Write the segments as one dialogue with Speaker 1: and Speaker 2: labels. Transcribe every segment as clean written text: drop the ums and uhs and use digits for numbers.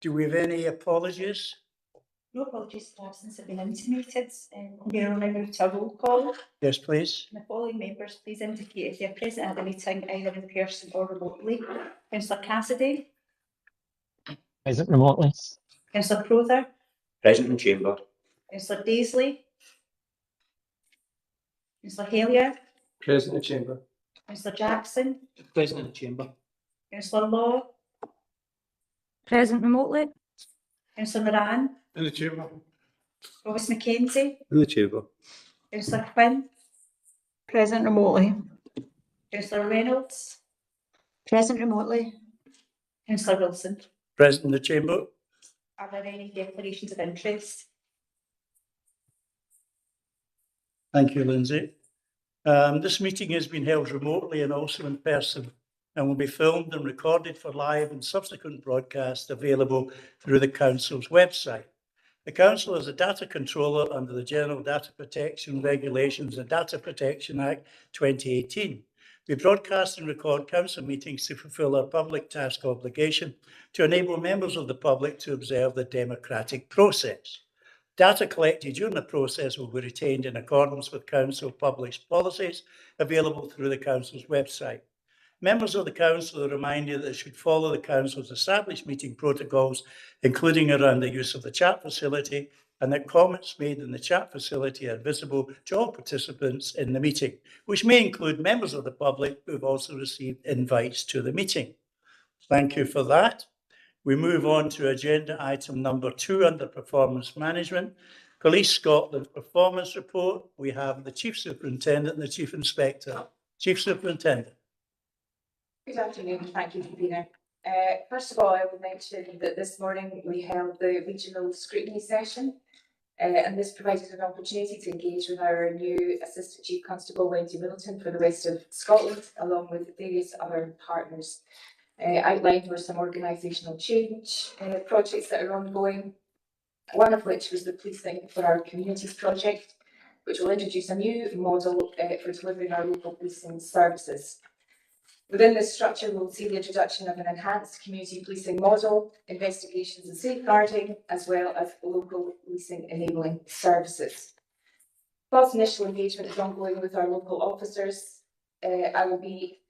Speaker 1: Do we have any apologies?
Speaker 2: No apologies for absence have been intimated. We are now moving to a roll call.
Speaker 1: Yes, please.
Speaker 2: The following members, please indicate if they are present at the meeting, either in person or remotely. Councillor Cassidy.
Speaker 3: Present remotely.
Speaker 2: Councillor Crowther.
Speaker 4: Present in chamber.
Speaker 2: Councillor Daisley. Councillor Halier.
Speaker 4: Present in chamber.
Speaker 2: Councillor Jackson.
Speaker 4: Present in chamber.
Speaker 2: Councillor Law.
Speaker 5: Present remotely.
Speaker 2: Councillor Moran.
Speaker 4: In the chamber.
Speaker 2: Ross Mackenzie.
Speaker 4: In the chamber.
Speaker 2: Councillor Quinn.
Speaker 5: Present remotely.
Speaker 2: Councillor Reynolds.
Speaker 5: Present remotely.
Speaker 2: Councillor Wilson.
Speaker 1: Present in the chamber.
Speaker 2: Are there any declarations of interest?
Speaker 1: Thank you, Lindsay. This meeting has been held remotely and also in person and will be filmed and recorded for live and subsequent broadcast available through the Council's website. The Council is a data controller under the General Data Protection Regulations and Data Protection Act 2018. We broadcast and record Council meetings to fulfil our public task obligation to enable members of the public to observe the democratic process. Data collected during the process will be retained in accordance with Council published policies available through the Council's website. Members of the Council are reminded that they should follow the Council's established meeting protocols, including around the use of the chat facility, and that comments made in the chat facility are visible to all participants in the meeting, which may include members of the public who have also received invites to the meeting. Thank you for that. We move on to agenda item number 2 under performance management. Police Scotland performance report. We have the Chief Superintendent and the Chief Inspector. Chief Superintendent.
Speaker 6: Good afternoon, thank you for being here. First of all, I would mention that this morning we held the regional scrutiny session, and this provided an opportunity to engage with our new Assistant Chief Constable, Wendy Middleton, for the West of Scotland, along with various other partners. Outlined were some organisational change projects that are ongoing, one of which was the Policing for Our Communities project, which will introduce a new model for delivering our local policing services. Within this structure, we'll see the introduction of an enhanced community policing model, investigations and safeguarding, as well as local policing enabling services. Whilst initial engagement is ongoing with our local officers, I will be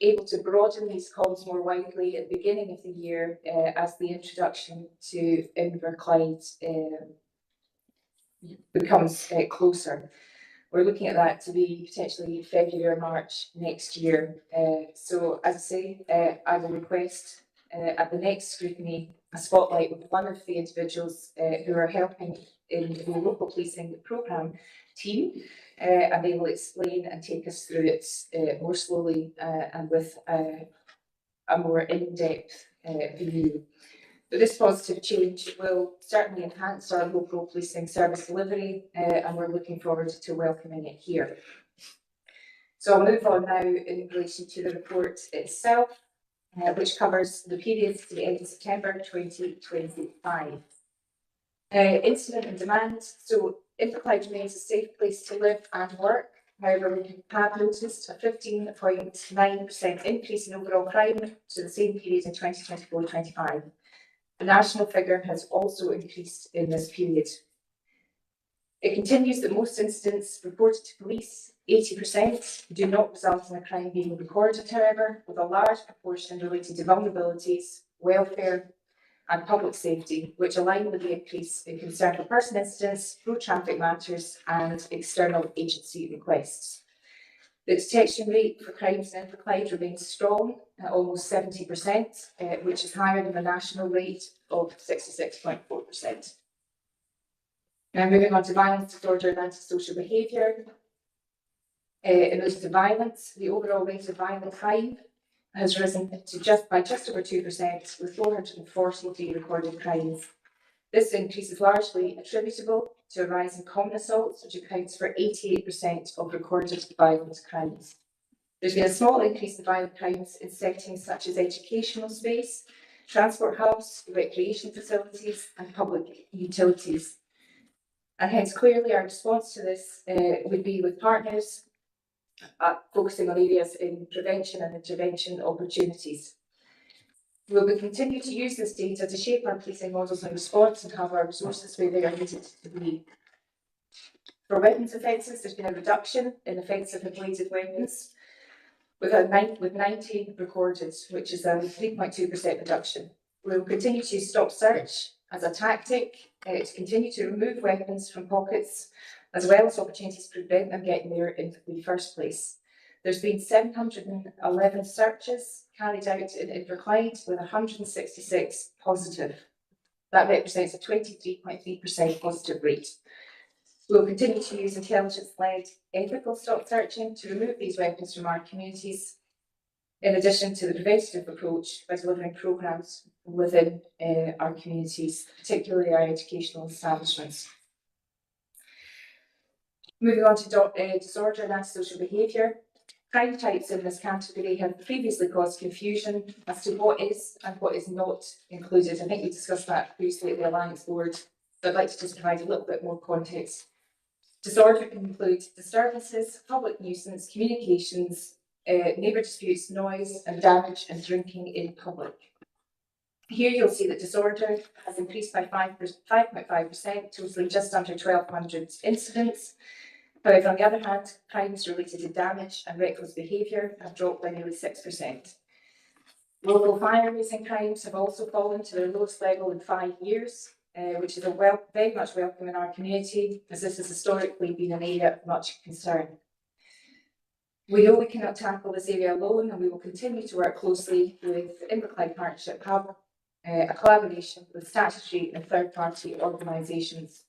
Speaker 6: able to broaden these calls more widely at the beginning of the year as the introduction to Inverclyde becomes closer. We're looking at that to be potentially February or March next year. So, as I say, I will request at the next scrutiny a spotlight with one of the individuals who are helping in the local policing programme team, and they will explain and take us through it more slowly and with a more in-depth view. But this positive change will certainly enhance our local policing service delivery, and we're looking forward to welcoming it here. So I'll move on now in relation to the report itself, which covers the period to the end of September 2025. Incident and demand. So Inverclyde remains a safe place to live and work. However, we have noticed a 15.9% increase in overall crime to the same period in 2024-25. The national figure has also increased in this period. It continues that most incidents reported to police, 80%, do not result in a crime being recorded, however, with a large proportion related to vulnerabilities, welfare and public safety, which align with the increase in concern for person incidents, road traffic matters and external agency requests. The detection rate for crimes in Inverclyde remains strong at almost 70%, which is higher than the national rate of 66.4%. Now moving on to violence, disorder and antisocial behaviour. In relation to violence, the overall rate of violent crime has risen to just over 2%, with 443 recorded crimes. This increase is largely attributable to a rise in common assaults, which accounts for 88% of recorded violent crimes. There's been a small increase in violent crimes in settings such as educational space, transport hubs, recreation facilities and public utilities. And hence clearly our response to this would be with partners focusing on areas in prevention and intervention opportunities. We will continue to use this data to shape our policing models and response and have our resources where they are needed to be. For weapons offences, there's been a reduction in offensive and bladed weapons, with 19 recorded, which is a 3.2% reduction. We will continue to use stop search as a tactic to continue to remove weapons from pockets, as well as opportunities to prevent them getting there in the first place. There's been 711 searches carried out in Inverclyde with 166 positive. That represents a 23.3% positive rate. We'll continue to use intelligence-led ethical stop searching to remove these weapons from our communities, in addition to the preventative approach by delivering programmes within our communities, particularly our educational establishments. Moving on to disorder and antisocial behaviour. Crime types in this category have previously caused confusion as to what is and what is not included. I think we discussed that previously at the Alliance Board, but I'd like to just provide a little bit more context. Disorder can include disturbances, public nuisance, communications, neighbour disputes, noise and damage and drinking in public. Here you'll see that disorder has increased by 5.5%, totaling just under 1,200 incidents. However, on the other hand, crimes related to damage and reckless behaviour have dropped by nearly 6%. Local fire-raising crimes have also fallen to their lowest level in 5 years, which is very much welcome in our community, as this has historically been an area of much concern. We know we cannot tackle this area alone, and we will continue to work closely with the Inverclyde Partnership Hub, a collaboration with statutory and third-party organisations.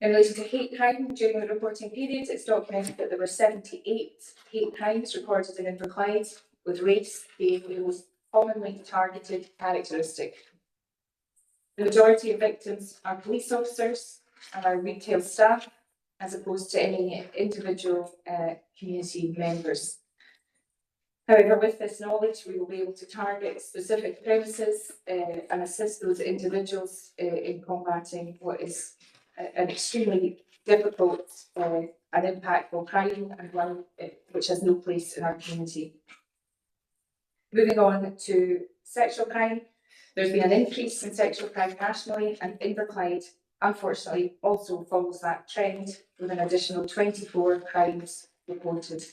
Speaker 6: In relation to hate crime, during the reporting period, it's documented that there were 78 hate crimes recorded in Inverclyde, with race being the most commonly targeted characteristic. The majority of victims are police officers and our retail staff, as opposed to any individual community members. However, with this knowledge, we will be able to target specific premises and assist those individuals in combating what is an extremely difficult and impactful crime, and one which has no place in our community. Moving on to sexual crime, there's been an increase in sexual crime nationally, and Inverclyde, unfortunately, also follows that trend with an additional 24 crimes reported,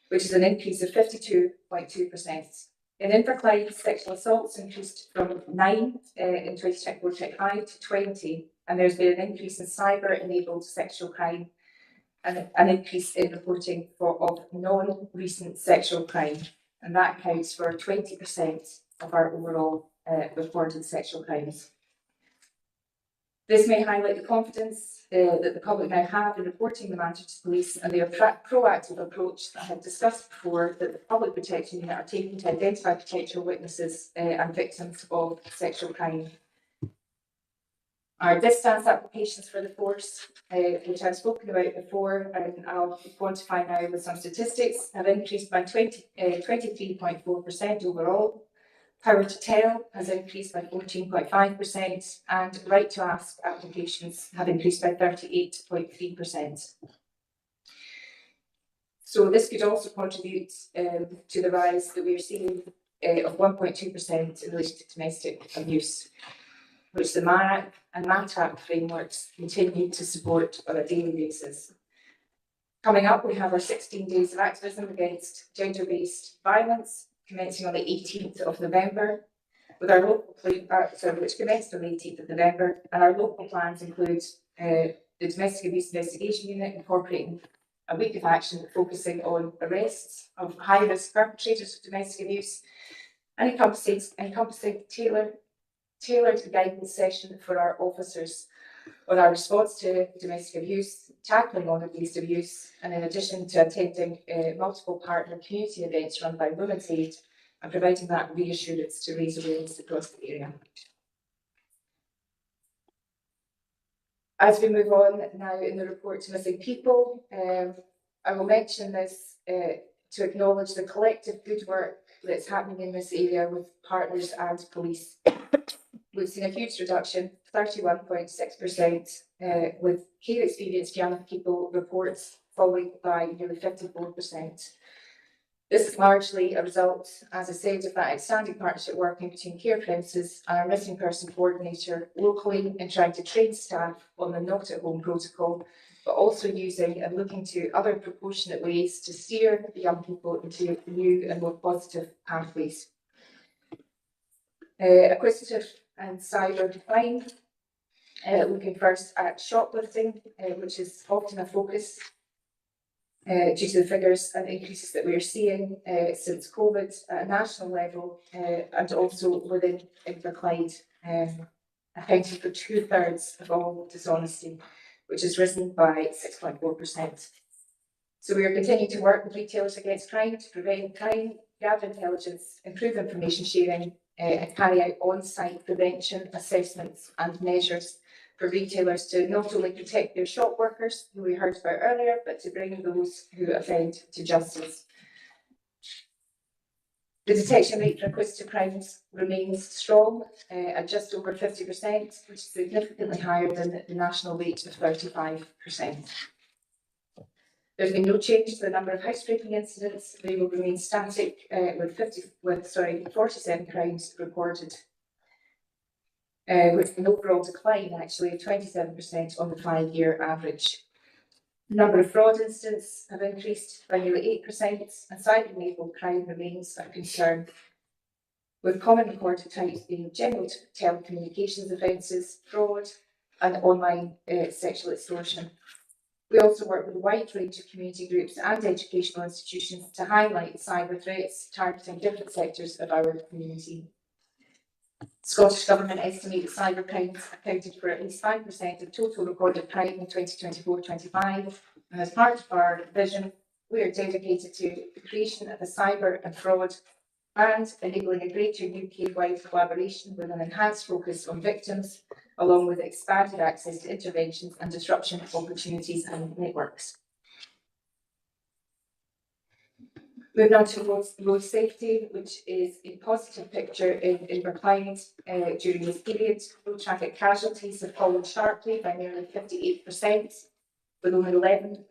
Speaker 6: which is an increase of 52.2%. In Inverclyde, sexual assaults increased from 9 in 2024-25 to 20, and there's been an increase in cyber-enabled sexual crime and an increase in reporting of non-recent sexual crime, and that accounts for 20% of our overall reported sexual crimes. This may highlight the confidence that the public now have in reporting the matter to police and their proactive approach that I have discussed before, that the Public Protection Unit are taking to identify potential witnesses and victims of sexual crime. Our distance applications for the force, which I've spoken about before, and I'll quantify now with some statistics, have increased by 23.4% overall. Power to tell has increased by 14.5%, and right to ask applications have increased by 38.3%. So this could also contribute to the rise that we're seeing of 1.2% in relation to domestic abuse, which the MARAC and MATAC frameworks continue to support on a daily basis. Coming up, we have our 16 days of activism against gender-based violence, commencing on the 18th of November, with our local which commenced on the 18th of November, and our local plans include the Domestic Abuse Investigation Unit incorporating a week of action focusing on arrests of high-risk perpetrators of domestic abuse, and encompassing tailored guidance session for our officers on our response to domestic abuse, tackling honour-based abuse, and in addition to attending multiple partner community events run by Women's Aid and providing that reassurance to raise awareness across the area. As we move on now in the report to missing people, I will mention this to acknowledge the collective good work that's happening in this area with partners and police. We've seen a huge reduction, 31.6%, with care experienced young people reports falling by nearly 54%. This is largely a result, as I said, of that outstanding partnership working between care premises and our missing person coordinator locally in trying to train staff on the not at home protocol, but also using and looking to other proportionate ways to steer the young people into new and more positive pathways. Acquisitive and cyber crime. Looking first at shoplifting, which is often a focus due to the figures and increases that we are seeing since COVID at a national level and also within Inverclyde, accounting for 2/3 of all dishonesty, which has risen by 6.4%. So we are continuing to work with retailers against crime to prevent crime, gather intelligence, improve information sharing, and carry out on-site prevention assessments and measures for retailers to not only protect their shop workers, who we heard about earlier, but to bring those who offend to justice. The detection rate for acquisitive crimes remains strong at just over 50%, which is significantly higher than the national rate of 35%. There's been no change to the number of housebreaking incidents. They will remain static with 47 crimes reported, with an overall decline actually of 27% on the 5-year average. The number of fraud incidents have increased by nearly 8%, and cyber-enabled crime remains a concern, with common recorded types being general telecommunications offences, fraud, and online sexual extortion. We also work with a wide range of community groups and educational institutions to highlight cyber threats targeting different sectors of our community. The Scottish Government estimates cyber crimes accounted for at least 5% of total recorded crime in 2024-25, and as part of our vision, we are dedicated to the creation of a cyber and fraud and enabling a greater UK-wide collaboration with an enhanced focus on victims, along with expanded access to interventions and disruption opportunities and networks. Moving on to road safety, which is a positive picture in Inverclyde during this period. Road traffic casualties have fallen sharply by nearly 58%, with only 11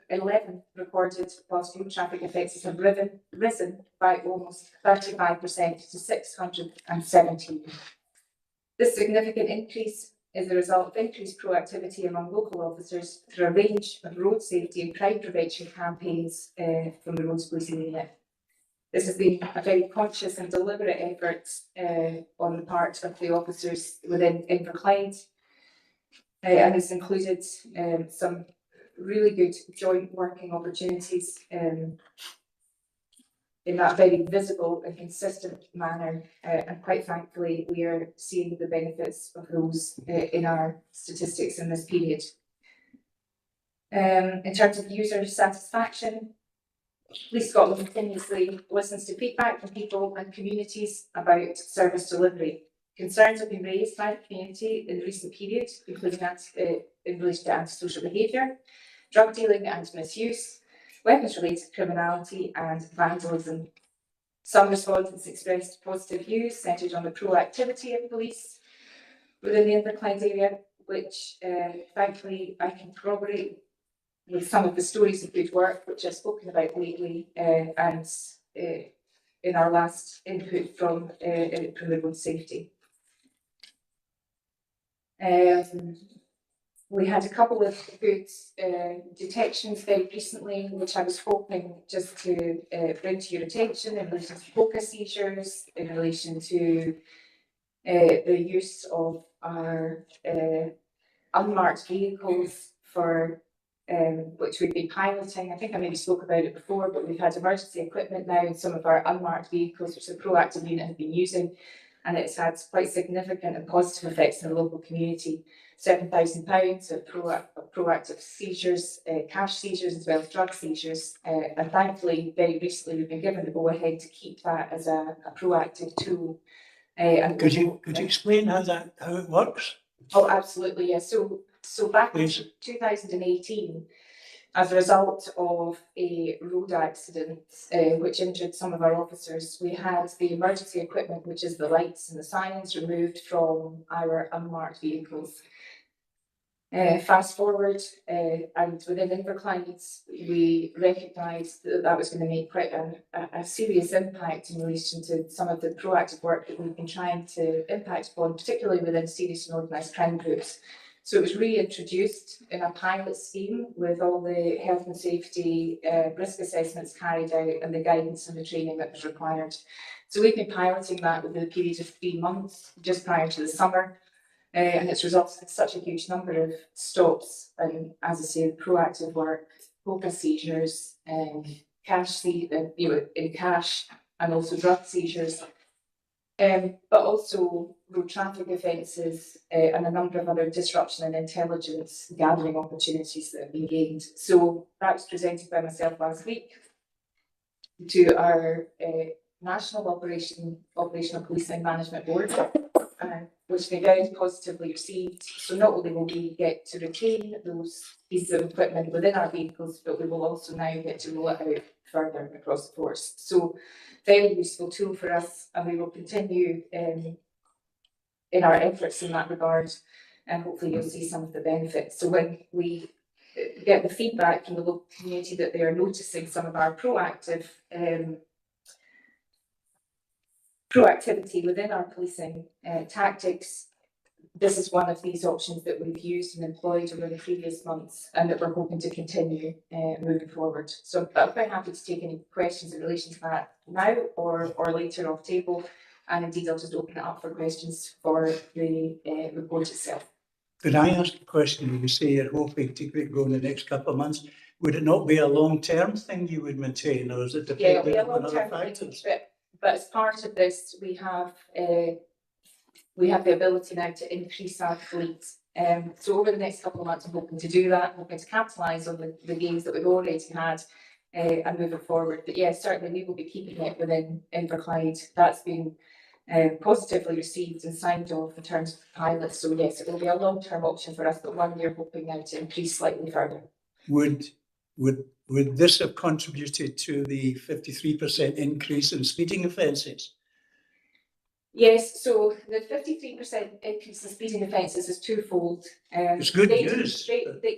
Speaker 6: recorded, whilst road traffic offences have risen by almost 35% to 617. This significant increase is the result of increased proactivity among local officers through a range of road safety and crime prevention campaigns from the Roads Policing Unit. This has been a very conscious and deliberate effort on the part of the officers within Inverclyde, and it's included some really good joint working opportunities in that very visible and consistent manner, and quite thankfully we are seeing the benefits of those in our statistics in this period. In terms of user satisfaction, Police Scotland continuously listens to feedback from people and communities about service delivery. Concerns have been raised by the community in the recent period, including in relation to antisocial behaviour, drug dealing and misuse, weapons-related criminality and vandalism. Some respondents expressed positive views centred on the proactivity of police within the Inverclyde area, which thankfully I can corroborate with some of the stories of good work which I've spoken about lately and in our last input from the road safety. We had a couple of good detections very recently, which I was hoping just to bring to your attention in relation to focus seizures, in relation to the use of our unmarked vehicles for which we've been piloting. I think I maybe spoke about it before, but we've had emergency equipment now in some of our unmarked vehicles, which the proactive unit have been using, and it's had quite significant and positive effects in the local community. £7,000 of proactive seizures, cash seizures as well as drug seizures, and thankfully very recently we've been given the go ahead to keep that as a proactive tool. And
Speaker 1: Could you explain how it works?
Speaker 6: Oh, absolutely, yeah. So back in 2018, as a result of a road accident which injured some of our officers, we had the emergency equipment, which is the lights and the sirens, removed from our unmarked vehicles. Fast forward, and within Inverclyde, we recognised that that was going to make quite a serious impact in relation to some of the proactive work that we've been trying to impact upon, particularly within serious and organised crime groups. So it was reintroduced in a pilot scheme with all the health and safety risk assessments carried out and the guidance and the training that was required. So we've been piloting that within a period of 3 months, just prior to the summer. And it's resulted in such a huge number of stops and, as I say, proactive work, focus seizures, cash in cash, and also drug seizures, but also road traffic offences and a number of other disruption and intelligence gathering opportunities that have been gained. So that was presented by myself last week to our National Operational Policing Management Board, which they very positively received. So not only will we get to retain those pieces of equipment within our vehicles, but we will also now get to roll it out further across the force. So very useful tool for us, and we will continue in our efforts in that regard, and hopefully you'll see some of the benefits. So when we get the feedback from the local community that they are noticing some of our proactivity within our policing tactics, this is one of these options that we've used and employed over the previous months and that we're hoping to continue moving forward. So I'm very happy to take any questions in relation to that now or later off table, and indeed I'll just open it up for questions for the report itself.
Speaker 1: Could I ask a question? When you say you're hoping to get going in the next couple of months, would it not be a long-term thing you would maintain, or is it dependent on other factors?
Speaker 6: But as part of this, we have the ability now to increase our fleet. So over the next couple of months, I'm hoping to do that, hoping to capitalise on the gains that we've already had and moving forward. But yes, certainly we will be keeping it within Inverclyde. That's been positively received and signed off in terms of pilots. So yes, it will be a long-term option for us, but one we're hoping now to increase slightly further.
Speaker 1: Would this have contributed to the 53% increase in speeding offences?
Speaker 6: Yes, so the 53% increase in speeding offences is twofold.
Speaker 1: It's good news.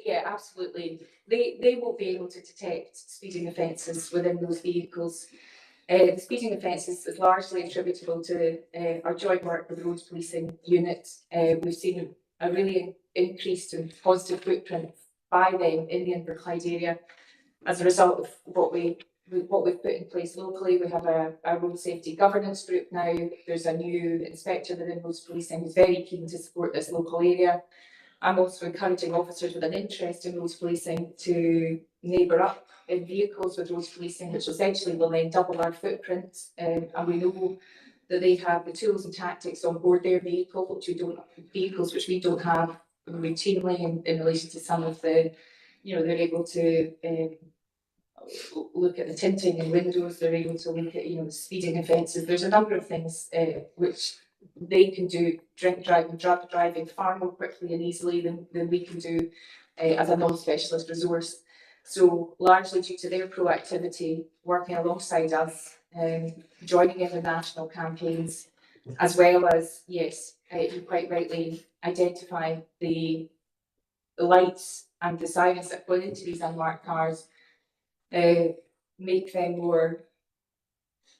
Speaker 6: Yeah, absolutely. They won't be able to detect speeding offences within those vehicles. The speeding offences is largely attributable to our joint work with the roads policing unit. We've seen a really increased and positive footprint by them in the Inverclyde area as a result of what we've put in place locally. We have a road safety governance group now. There's a new inspector within roads policing who's very keen to support this local area. I'm also encouraging officers with an interest in roads policing to neighbour up in vehicles with roads policing, which essentially will then double our footprint. And we know that they have the tools and tactics on board their vehicles which we don't have routinely in relation to some of the, they're able to look at the tinting in windows, they're able to look at, the speeding offences. There's a number of things which they can do, drink driving, drug driving, far more quickly and easily than we can do as a non-specialist resource. So largely due to their proactivity, working alongside us, joining in the national campaigns, as well as, yes, you quite rightly identify the lights and the sirens that go into these unmarked cars, make them more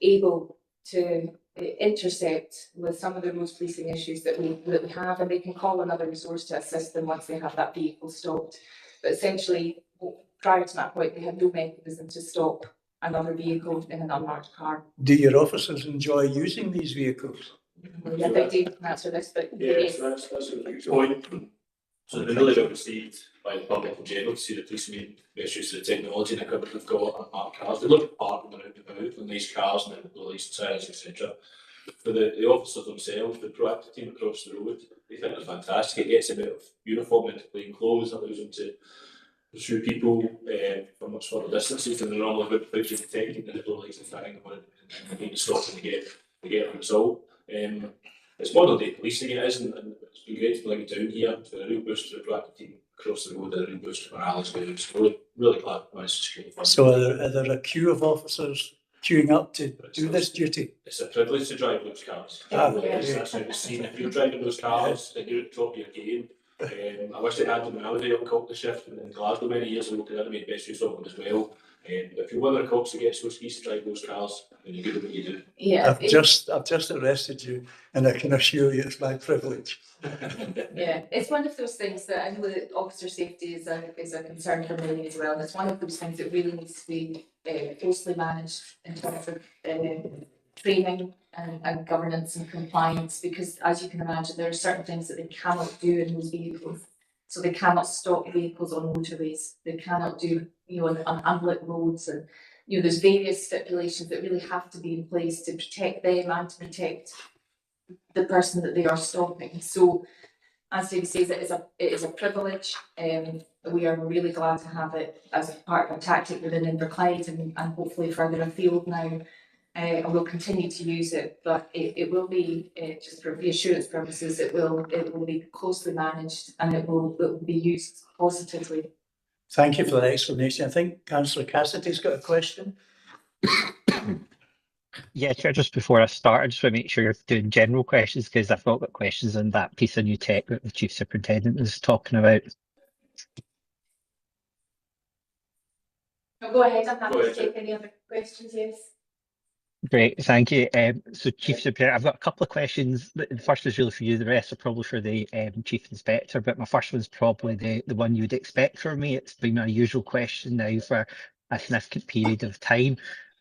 Speaker 6: able to intercept with some of the roads policing issues that we have, and they can call another resource to assist them once they have that vehicle stopped. But essentially, prior to that point, they have no mechanism to stop another vehicle in an unmarked car.
Speaker 1: Do your officers enjoy using these vehicles?
Speaker 6: Yeah, they do answer this, but
Speaker 7: yes. That's a huge point. So they've been really well received by the public in general to see the police making best use of the technology and equipment they've got on marked cars. They look at parking around about on these cars and the police sirens, etc. For the officers themselves, the proactive team across the road, they think they're fantastic. It gets them out of uniform into plain clothes, allows them to pursue people from much further distances than they're normally about to detecting the lights and firing them and need to stop and get a result. It's modern day policing, it is, and it's been great to bring it down here to a real boost to the proactive team across the road and a real boost to morale as well. So really glad to manage to secure the
Speaker 1: So are there a queue of officers queuing up to do this duty?
Speaker 7: It's a privilege to drive those cars.
Speaker 1: Yes.
Speaker 7: That's how it's seen. If you're driving those cars and you're at the top of your game, I wish they had them when I was a young cop to shift in Glasgow many years ago, because I'd have made best use of them as well. If you're one of the cops that gets so squeezed to drive those cars, then you're good at what you do.
Speaker 6: Yeah,
Speaker 1: I've just arrested you, and I can assure you it's my privilege.
Speaker 6: yeah, it's one of those things that I know that officer safety is a concern for many as well. And it's one of those things that really needs to be closely managed in terms of training and governance and compliance, because as you can imagine, there are certain things that they cannot do in those vehicles. So they cannot stop vehicles on motorways. They cannot do, on unlit roads, and there's various stipulations that really have to be in place to protect them and to protect the person that they are stopping. So, as David says, it is a privilege. We are really glad to have it as part of a tactic within Inverclyde and hopefully further afield now. And we'll continue to use it, but it will be just for reassurance purposes. It will be closely managed, and it will be used positively.
Speaker 1: Thank you for that explanation. I think Councillor Cassidy's got a question.
Speaker 3: Yeah, Chair, just before I start, I just want to make sure you're doing general questions, because I've not got questions on that piece of new tech that the Chief Superintendent is talking about.
Speaker 6: No, go ahead, I'm happy to take any other questions, yes.
Speaker 3: Great, thank you. So Chief Superintendent, I've got a couple of questions. The first is really for you, the rest are probably for the Chief Inspector, but my first one's probably the one you would expect from me. It's been my usual question now for a significant period of time.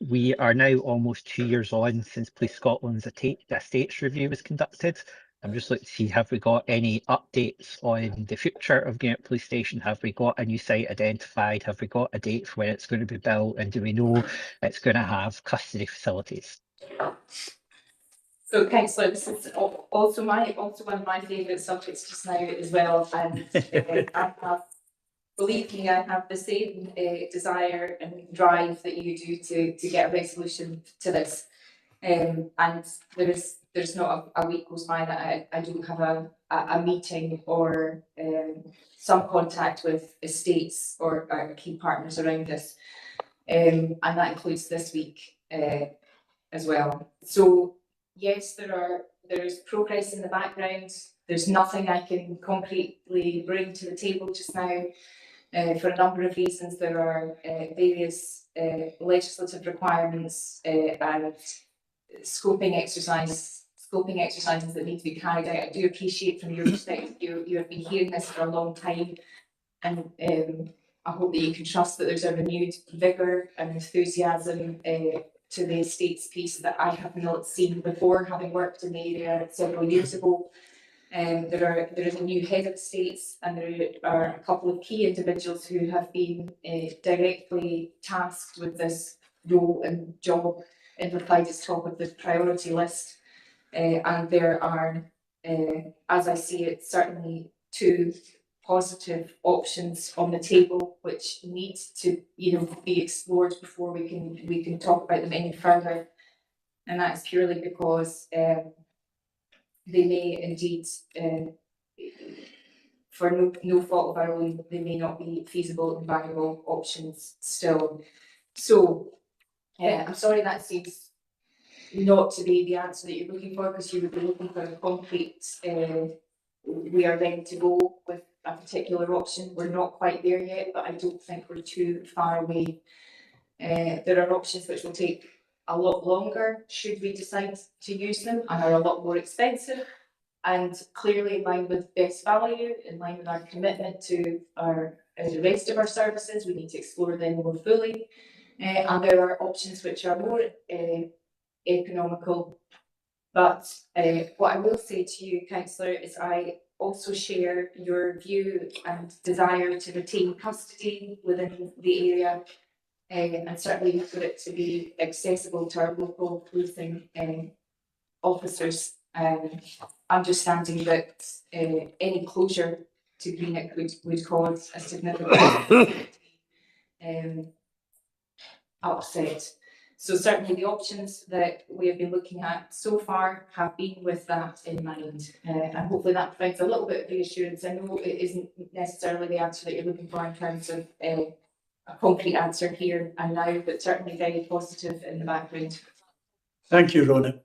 Speaker 3: We are now almost 2 years on since Police Scotland's estates review was conducted. I'm just looking to see, have we got any updates on the future of Gannett Police Station? Have we got a new site identified? Have we got a date for when it's going to be built? And do we know it's going to have custody facilities?
Speaker 6: So, Councillor, this is also one of my favourite subjects just now as well. And I have, believe me, I have the same desire and drive that you do to get a resolution to this. And there's not a week goes by that I don't have a meeting or some contact with estates or key partners around this. And that includes this week as well. So yes, there is progress in the background. There's nothing I can concretely bring to the table just now. For a number of reasons, there are various legislative requirements and scoping exercises that need to be carried out. I do appreciate from your perspective, you have been hearing this for a long time, and I hope that you can trust that there's a renewed vigour and enthusiasm to the estates piece that I have not seen before, having worked in the area several years ago. There is a new head of estates, and there are a couple of key individuals who have been directly tasked with this role and job. Inverclyde is top of the priority list, and there are, as I see it, certainly two positive options on the table which need to be explored before we can talk about them any further. And that's purely because they may indeed, for no fault of our own, they may not be feasible and viable options still. So I'm sorry that seems not to be the answer that you're looking for, because you would be looking for a concrete, we are ready to go with a particular option. We're not quite there yet, but I don't think we're too far away. There are options which will take a lot longer should we decide to use them, and are a lot more expensive, and clearly in line with best value, in line with our commitment to the rest of our services. We need to explore them more fully. And there are options which are more economical. But what I will say to you, Councillor, is I also share your view and desire to retain custody within the area, and certainly for it to be accessible to our local policing officers, understanding that any closure to Greenock would cause a significant upset. So certainly the options that we have been looking at so far have been with that in mind, and hopefully that provides a little bit of reassurance. I know it isn't necessarily the answer that you're looking for in terms of a concrete answer here and now, but certainly very positive in the background.
Speaker 1: Thank you, Rona.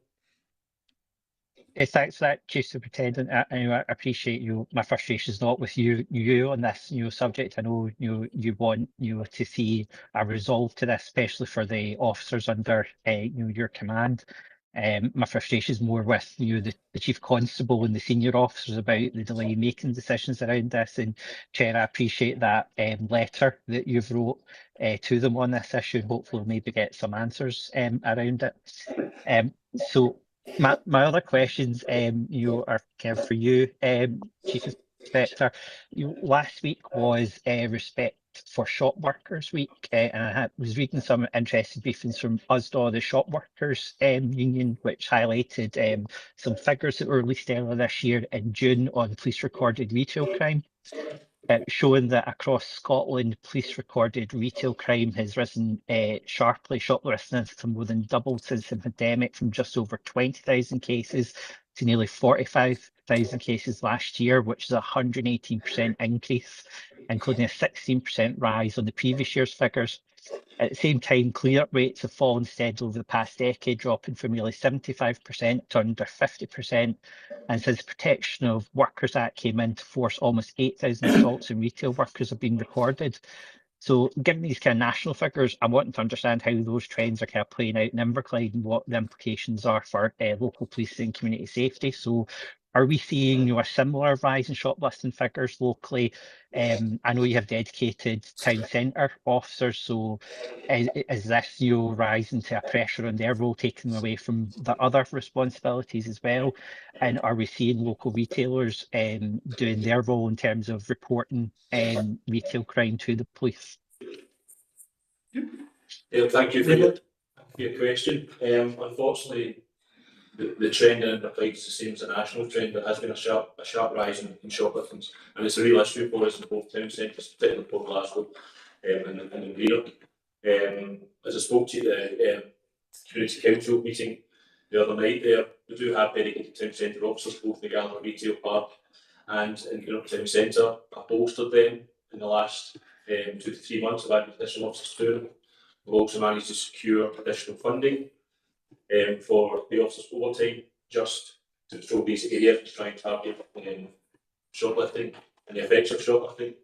Speaker 3: Thanks for that, Chief Superintendent. I appreciate my frustration is not with you on this subject. I know you want to see a resolve to this, especially for the officers under your command. My frustration is more with the Chief Constable and the senior officers about the delay in making decisions around this. And Chair, I appreciate that letter that you've wrote to them on this issue. Hopefully, maybe get some answers around it. So. My other questions, are kind of for you, Chief Inspector. Last week was Respect for Shop Workers Week, and I was reading some interesting briefings from USDA, the Shop Workers Union, which highlighted some figures that were released earlier this year in June on police recorded retail crime. Showing that across Scotland, police recorded retail crime has risen sharply. Shoplifting has more than doubled since the pandemic, from just over 20,000 cases to nearly 45,000 cases last year, which is a 118% increase, including a 16% rise on the previous year's figures. At the same time, clear-up rates have fallen steadily over the past decade, dropping from nearly 75% to under 50%. And since the Protection of Workers Act came into force, almost 8,000 assaults on retail workers have been recorded. So given these kind of national figures, I'm wanting to understand how those trends are kind of playing out in Inverclyde and what the implications are for local policing and community safety. So are we seeing a similar rise in shoplifting figures locally? I know you have dedicated town centre officers, so is this rising to a pressure on their role, taking them away from the other responsibilities as well? And are we seeing local retailers doing their role in terms of reporting retail crime to the police?
Speaker 7: Thank you for your question. Unfortunately, the trend in Inverclyde is the same as the national trend. There has been a sharp rise in shoplifting, and it's a real issue for us in both town centres, particularly Port Glasgow and in Greenock. As I spoke to the Community Council meeting the other night there, we do have dedicated town centre officers both in the Gallagher Retail Park and in Greenock Town Centre. I've bolstered them in the last 2 to 3 months. I've added additional officers to them. We've also managed to secure additional funding for the officers' overtime, just to patrol these areas to try and target shoplifting and the effects of shoplifting.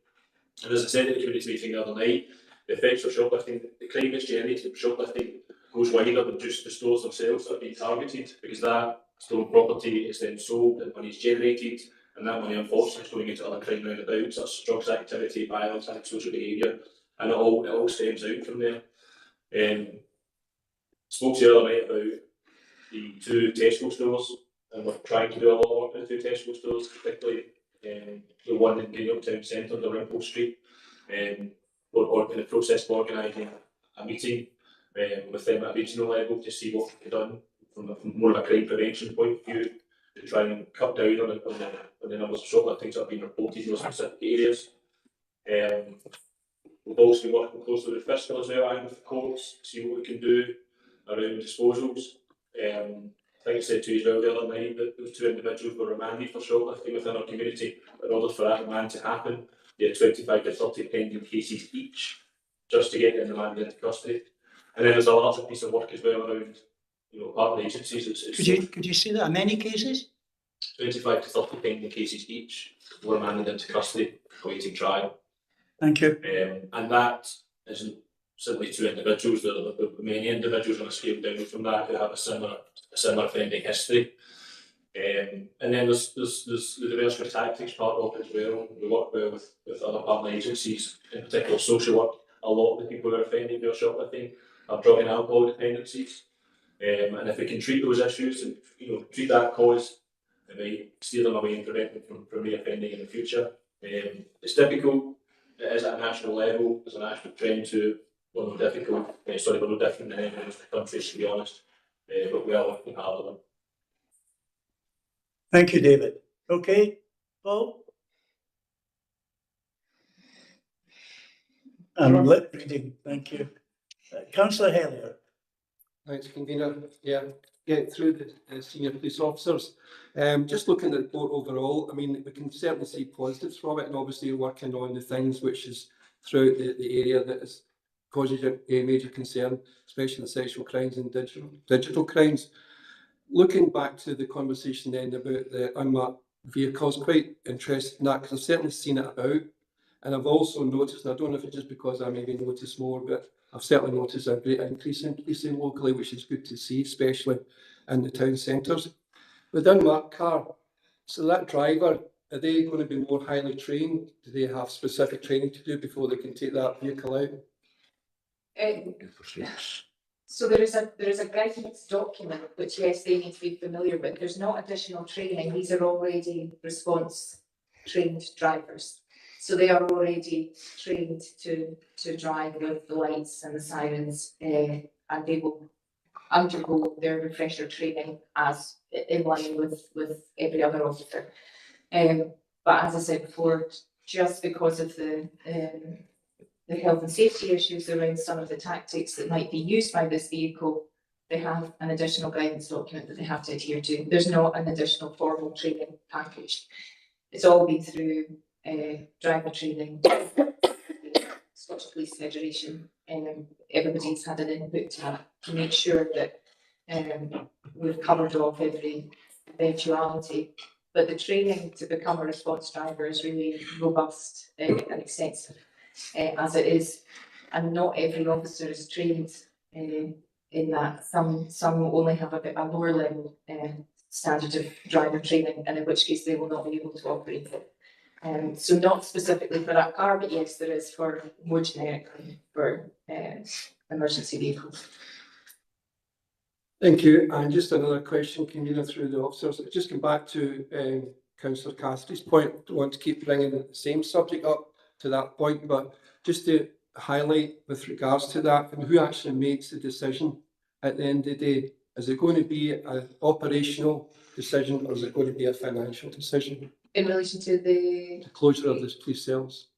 Speaker 7: And as I said at the community meeting the other night, the effects of shoplifting, the crime that's generated from shoplifting goes wider than just the stores themselves that are being targeted, because that stolen property is then sold and money is generated, and that money unfortunately is going into other crime roundabouts, such as drugs activity, violence, antisocial behaviour, and it all stems out from there. Spoke to you the other night about the 2 Tesco stores, and we're trying to do a lot of work in the 2 Tesco stores, particularly the one in Greenock Town Centre, the Rimple Street. We're in the process of organising a meeting with them at a regional level to see what can be done from more of a crime prevention point of view, to try and cut down on the numbers of shopliftings that have been reported in those specific areas. We've also been working closely with fiscal as well and with the courts to see what we can do around disposals. I think I said to you as well the other night that those 2 individuals were remanded for shoplifting within our community. In order for that remand to happen, they had 25 to 30 pending cases each, just to get them remanded into custody. And then there's a larger piece of work as well around, partner agencies.
Speaker 1: Could you say that? How many cases?
Speaker 7: 25 to 30 pending cases each were remanded into custody, awaiting trial.
Speaker 1: Thank you.
Speaker 7: And that isn't simply 2 individuals. There are many individuals on a scale down from that who have a similar offending history. And then there's the diversity of tactics part of it as well. We work well with other partner agencies, in particular social work. A lot of the people who are offending who are shoplifting have drug and alcohol dependencies. And if we can treat those issues and treat that cause, it might steer them away and prevent them from reoffending in the future. It's difficult. It is at a national level. There's a national trend to we're no different than any other countries, to be honest. But we are working hard on it.
Speaker 1: Thank you, David. Okay, Paul? And lip reading, thank you. Councillor Hellier.
Speaker 4: Thanks, Convener. Yeah, get through the senior police officers. Just looking at the report overall, I mean, we can certainly see positives from it, and obviously working on the things which is throughout the area that is causes a major concern, especially the sexual crimes and digital crimes. looking back to the conversation then about the unmarked vehicles, quite interested in that because I've certainly seen it about. And I've also noticed, and I don't know if it's just because I maybe notice more, but I've certainly noticed a great increase in policing locally, which is good to see, especially in the town centres. With unmarked car, so that driver, are they going to be more highly trained? Do they have specific training to do before they can take that vehicle out?
Speaker 6: So there is a guidance document which, yes, they need to be familiar with. There's not additional training. These are already response trained drivers. So they are already trained to drive with the lights and the sirens, and they will undergo their refresher training as in line with every other officer. But as I said before, just because of the health and safety issues around some of the tactics that might be used by this vehicle, they have an additional guidance document that they have to adhere to. There's not an additional formal training package. It's all been through driver training, Scottish Police Federation, and everybody's had an input to that to make sure that we've covered off every eventuality. But the training to become a response driver is really robust and extensive, as it is, and not every officer is trained in that. Some only have a lower level standard of driver training, and in which case they will not be able to operate it. So not specifically for that car, but yes, there is for more generically for emergency vehicles.
Speaker 4: Thank you. And just another question, Convener, through the officers. Just come back to Councillor Cassidy's point. I don't want to keep bringing the same subject up to that point, but just to highlight with regards to that, and who actually makes the decision at the end of the day? Is it going to be an operational decision, or is it going to be a financial decision?
Speaker 6: In relation to the
Speaker 4: closure of the police cells?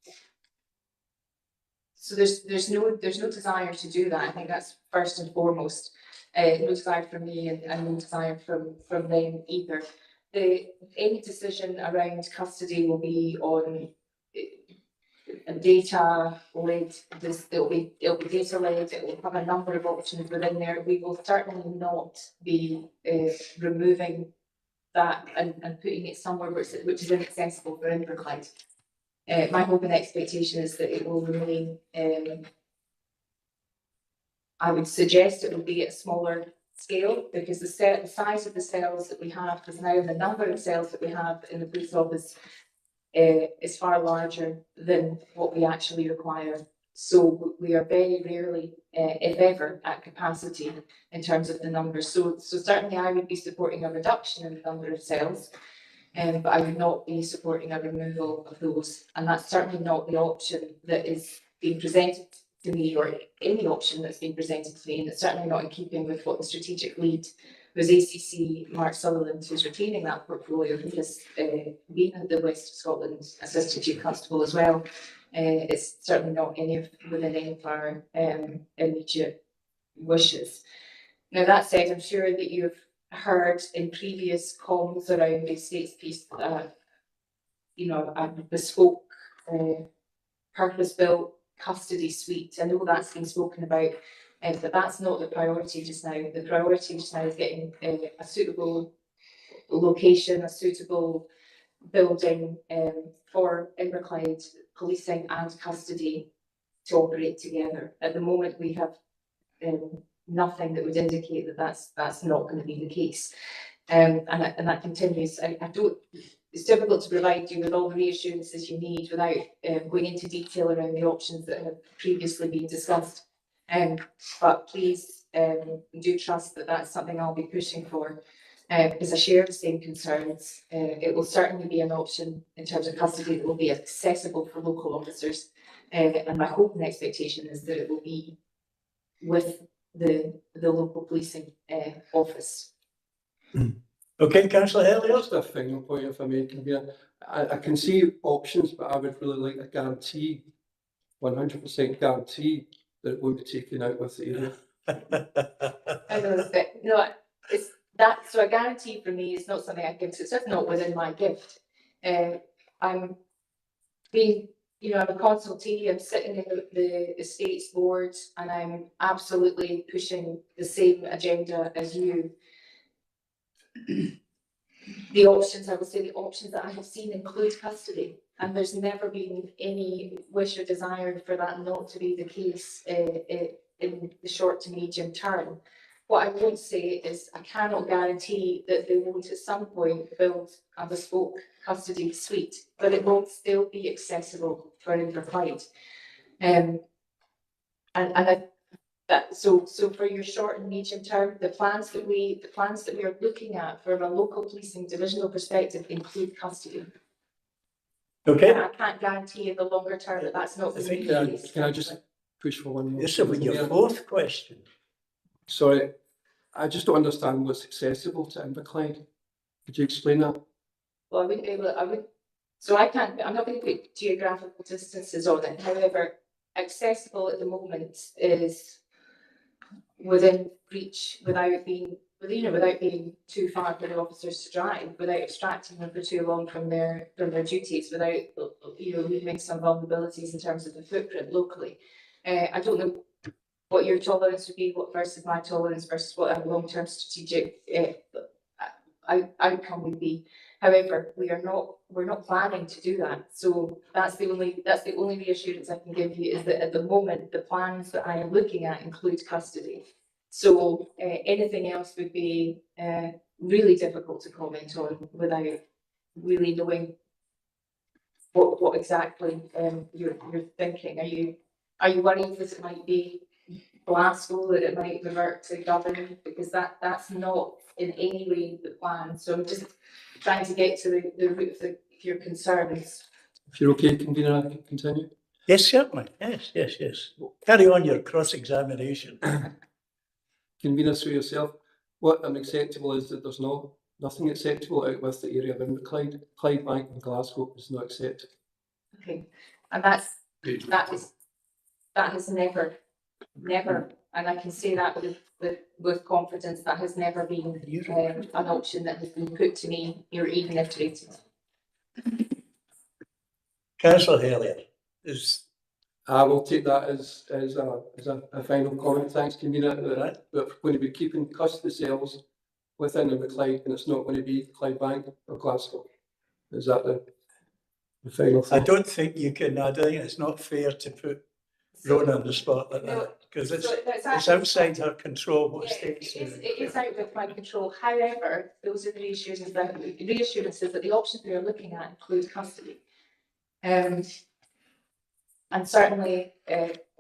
Speaker 6: So there's no desire to do that. I think that's first and foremost. No desire from me and no desire from them either. Any decision around custody will be on data led. It'll be data led. It will have a number of options within there. We will certainly not be removing that and putting it somewhere which is inaccessible for Inverclyde. My hope and expectation is that it will remain. I would suggest it will be at a smaller scale because the size of the cells that we have is now, the number of cells that we have in the police office is far larger than what we actually require. So we are very rarely, if ever, at capacity in terms of the numbers. So certainly I would be supporting a reduction in the number of cells, but I would not be supporting a removal of those. And that's certainly not the option that is being presented to me, or any option that's being presented to me, and it's certainly not in keeping with what the strategic lead was, ACC Mark Sutherland, who's retaining that portfolio, who has been the West of Scotland Assistant Chief Constable as well. It's certainly not within any of our immediate wishes. Now that said, I'm sure that you've heard in previous comms around the estates piece, a bespoke, purpose-built custody suite. I know that's been spoken about, but that's not the priority just now. The priority just now is getting a suitable location, a suitable building for Inverclyde policing and custody to operate together. At the moment, we have nothing that would indicate that that's not going to be the case, and that continues. I don't. It's difficult to provide you with all the reassurances you need without going into detail around the options that have previously been discussed. But please do trust that that's something I'll be pushing for, because I share the same concerns. It will certainly be an option in terms of custody that will be accessible for local officers, and my hope and expectation is that it will be with the local policing office.
Speaker 1: Okay, Councillor Elliott.
Speaker 4: Just a final point, if I may, Convener. I can see options, but I would really like a guarantee, 100% guarantee that it won't be taken out with the area.
Speaker 6: I know that. No, it's that. So a guarantee for me is not something I give. So it's just not within my gift. I'm being, I'm a consultee. I'm sitting in the estates board, and I'm absolutely pushing the same agenda as you. the options, I would say the options that I have seen include custody. And there's never been any wish or desire for that not to be the case in the short to medium term. What I would say is I cannot guarantee that they won't at some point build a bespoke custody suite, but it will still be accessible for Inverclyde. So for your short and medium term, the plans that we are looking at from a local policing divisional perspective include custody.
Speaker 1: Okay,
Speaker 6: I can't guarantee in the longer term that that's not
Speaker 1: I
Speaker 6: going to
Speaker 1: think
Speaker 6: be
Speaker 1: that-
Speaker 6: the case.
Speaker 4: Can I just push for one more?
Speaker 1: this will be your fourth question.
Speaker 4: Sorry, I just don't understand what's accessible to Inverclyde. Could you explain that?
Speaker 6: Well, I wouldn't be able to, so I can't, I'm not going to put geographical distances on it. However, accessible at the moment is within reach without being too far for the officers to drive, without extracting them for too long from their duties, without leaving some vulnerabilities in terms of the footprint locally. I don't know what your tolerance would be, what versus my tolerance versus what a long-term strategic outcome would be. However, we're not planning to do that. So that's the only reassurance I can give you, is that at the moment the plans that I am looking at include custody. So anything else would be really difficult to comment on without really knowing what exactly you're thinking. Are you worried that it might be Glasgow, that it might revert to Dublin? Because that's not in any way the plan. So I'm just trying to get to the root of your concerns.
Speaker 4: If you're okay, convener, I can continue.
Speaker 1: Yes, certainly. Yes. Carry on your cross-examination.
Speaker 4: Convener, through yourself, what unacceptable is that there's nothing acceptable out with the area of Inverclyde. Clydebank and Glasgow is not accepted.
Speaker 6: Okay, and that has never, and I can say that with confidence, that has never been an option that has been put to me or even iterated.
Speaker 1: Councillor Elliott, is
Speaker 4: I will take that as a final comment. Thanks, convener. That we're going to be keeping custody cells within Inverclyde, and it's not going to be Clydebank or Glasgow. Is that the final thing?
Speaker 1: I don't think you can. I think it's not fair to put Rona on the spot like that, because it's outside her control what states do.
Speaker 6: It is out of my control. However, those are the reassurances that the options we are looking at include custody. And certainly,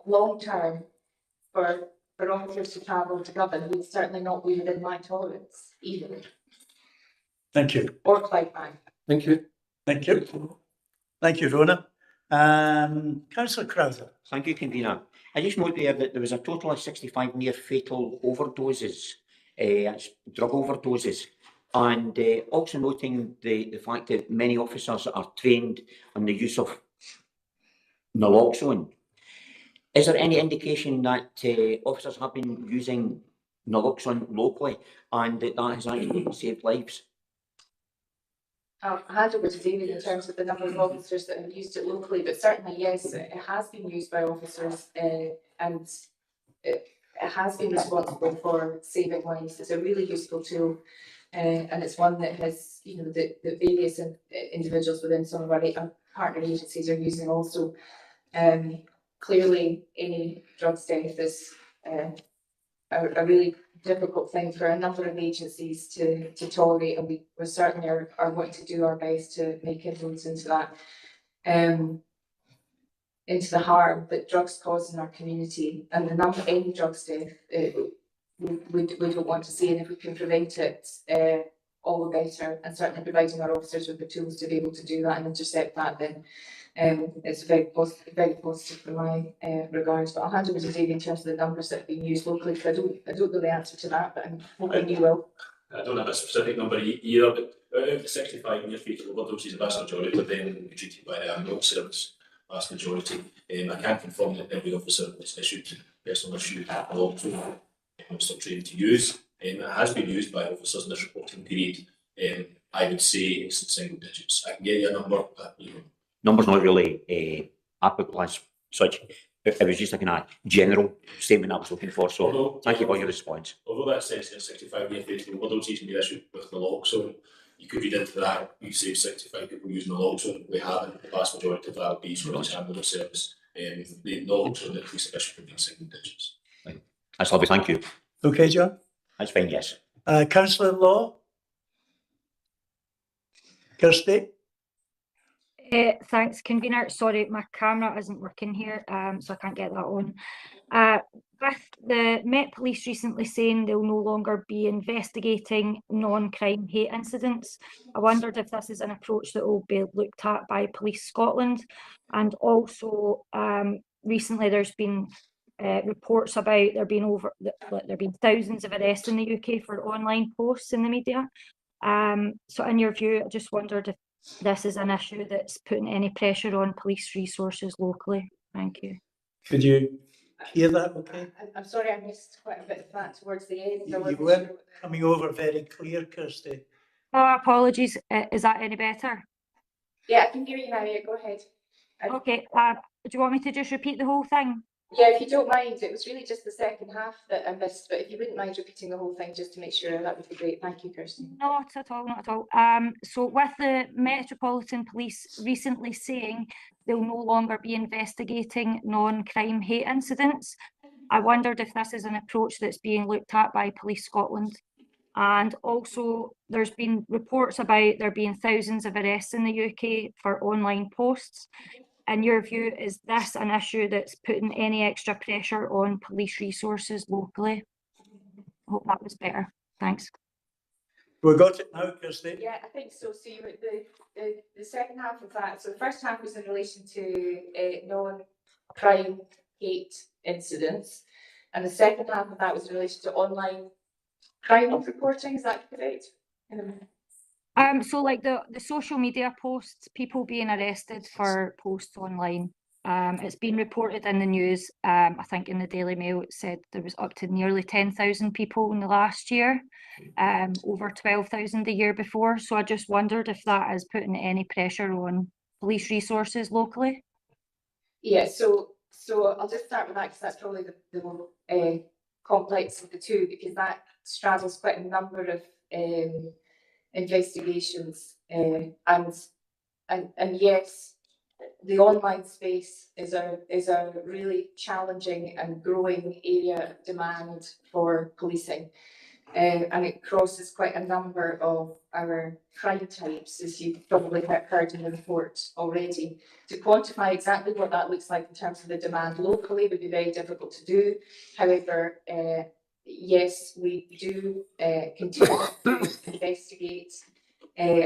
Speaker 6: long term, for officers to travel to Dublin would certainly not be within my tolerance either.
Speaker 1: Thank you.
Speaker 6: Or Clydebank.
Speaker 4: Thank you.
Speaker 1: Thank you. Thank you, Rona. Councillor Crowther.
Speaker 8: Thank you, convener. I just note there that there was a total of 65 near fatal overdoses, drug overdoses, and also noting the fact that many officers are trained on the use of naloxone. Is there any indication that officers have been using naloxone locally and that has actually saved lives?
Speaker 6: I'll hand over to David in terms of the number of officers that have used it locally, but certainly, yes, it has been used by officers and it has been responsible for saving lives. It's a really useful tool, and it's one that has, the various individuals within some of our partner agencies are using also. Clearly, any drugs death is a really difficult thing for a number of agencies to tolerate, and we certainly are going to do our best to make inroads into that, into the harm that drugs cause in our community, and the number of any drugs death we don't want to see, and if we can prevent it, all the better, and certainly providing our officers with the tools to be able to do that and intercept that, then it's very positive from my regards. But I'll hand over to David in terms of the numbers that have been used locally, because I don't know the answer to that, but I'm hoping you will.
Speaker 7: I don't have a specific number either, but out of the 65 near fatal overdoses, the vast majority of them will be treated by the ambulance service. Vast majority. I can't confirm that every officer is issued personal issue naloxone still trained to use. It has been used by officers in this reporting period. I would say it's in single digits. I can get you a number, but
Speaker 8: Number's not really applicable as such. It was just a kind of general statement I was looking for, so
Speaker 7: Although-
Speaker 8: thank you for your response.
Speaker 7: Although that says here 65-year fatal overdose can be issued with naloxone, you could read into that, you say 65 people using naloxone, we haven't, the vast majority of that would be Scottish Ambulance Service, the naloxone that police have issued would be in single digits.
Speaker 8: That's lovely, thank you.
Speaker 1: Okay, John?
Speaker 8: That's fine, yes.
Speaker 1: Councillor Law? Kirsty?
Speaker 5: Thanks, convener. Sorry, my camera isn't working here, so I can't get that on. With the Met Police recently saying they'll no longer be investigating non-crime hate incidents, I wondered if this is an approach that will be looked at by Police Scotland. And also, recently there's been reports about there being thousands of arrests in the UK for online posts in the media. So in your view, I just wondered if this is an issue that's putting any pressure on police resources locally. Thank you.
Speaker 1: Could you hear that okay?
Speaker 6: I'm sorry, I missed quite a bit of that towards the end. I
Speaker 1: You
Speaker 6: wasn't
Speaker 1: weren't
Speaker 6: sure.
Speaker 1: coming over very clear, Kirsty.
Speaker 5: Oh, apologies. Is that any better?
Speaker 6: Yeah, I can hear you now. Yeah, go ahead.
Speaker 5: Okay. Do you want me to just repeat the whole thing?
Speaker 6: Yeah, if you don't mind, it was really just the second half that I missed, but if you wouldn't mind repeating the whole thing just to make sure, that would be great. Thank you, Kirsten.
Speaker 5: Not at all, not at all. So with the Metropolitan Police recently saying they'll no longer be investigating non-crime hate incidents, I wondered if this is an approach that's being looked at by Police Scotland. And also there's been reports about there being thousands of arrests in the UK for online posts. In your view, is this an issue that's putting any extra pressure on police resources locally? I hope that was better. Thanks.
Speaker 1: We got it now, Kirsty.
Speaker 6: Yeah, I think so. So you the second half of that. So the first half was in relation to non-crime hate incidents, and the second half of that was in relation to online crime reporting. Is that correct?
Speaker 5: So like the social media posts, people being arrested for posts online. It's been reported in the news. I think in the Daily Mail it said there was up to nearly 10,000 people in the last year, over 12,000 the year before. So I just wondered if that is putting any pressure on police resources locally.
Speaker 6: Yeah, so I'll just start with that because that's probably the more complex of the two, because that straddles quite a number of investigations, and yes, the online space is a really challenging and growing area of demand for policing, and it crosses quite a number of our crime types, as you've probably heard in the report already. To quantify exactly what that looks like in terms of the demand locally would be very difficult to do. However, yes, we do continue to investigate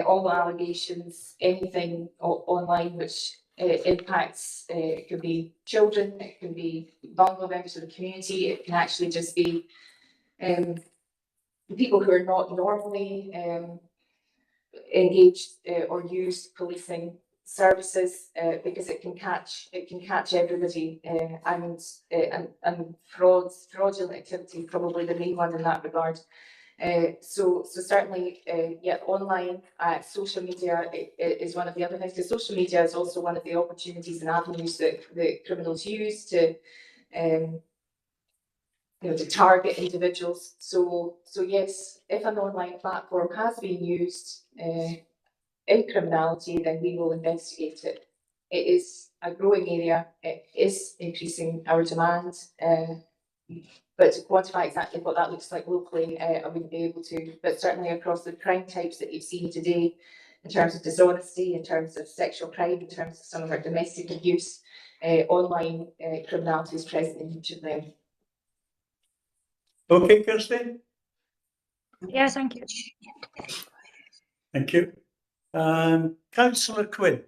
Speaker 6: all allegations, anything online which impacts, it could be children, it can be vulnerable members of the community, it can actually just be people who are not normally engaged or use policing services, because it can catch everybody, and fraudulent activity probably the main one in that regard. So certainly, yeah, online, social media is one of the other things, because social media is also one of the opportunities and avenues that criminals use to to target individuals. So yes, if an online platform has been used in criminality, then we will investigate it. It is a growing area. It is increasing our demand. But to quantify exactly what that looks like locally, I wouldn't be able to. But certainly across the crime types that you've seen today, in terms of dishonesty, in terms of sexual crime, in terms of some of our domestic abuse, online criminality is present in each of them.
Speaker 1: Okay, Kirsty?
Speaker 5: Yeah, thank you.
Speaker 1: Thank you. Councillor Quinn.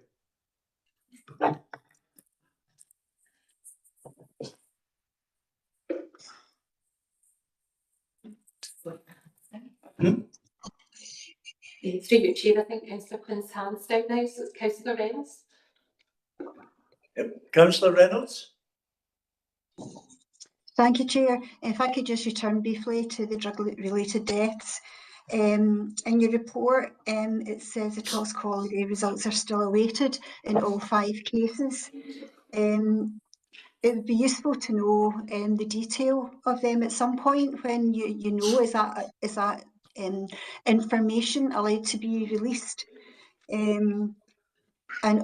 Speaker 6: Through your chair, I think Councillor Quinn's hand's down now, so it's Councillor Reynolds.
Speaker 1: Councillor Reynolds?
Speaker 9: Thank you, Chair. If I could just return briefly to the drug-related deaths. In your report, it says the toxicology results are still awaited in all 5 cases. it would be useful to know the detail of them at some point when you know, is that information allowed to be released? And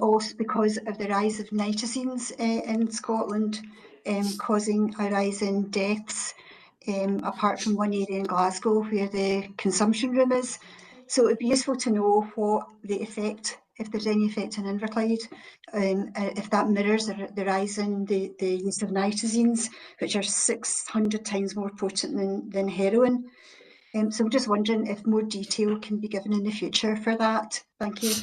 Speaker 9: also because of the rise of nitazines in Scotland, causing a rise in deaths, apart from one area in Glasgow where the consumption room is. So it would be useful to know what the effect, if there's any effect in Inverclyde, if that mirrors the rise in the use of nitazines, which are 600 times more potent than heroin. So I'm just wondering if more detail can be given in the future for that. Thank you.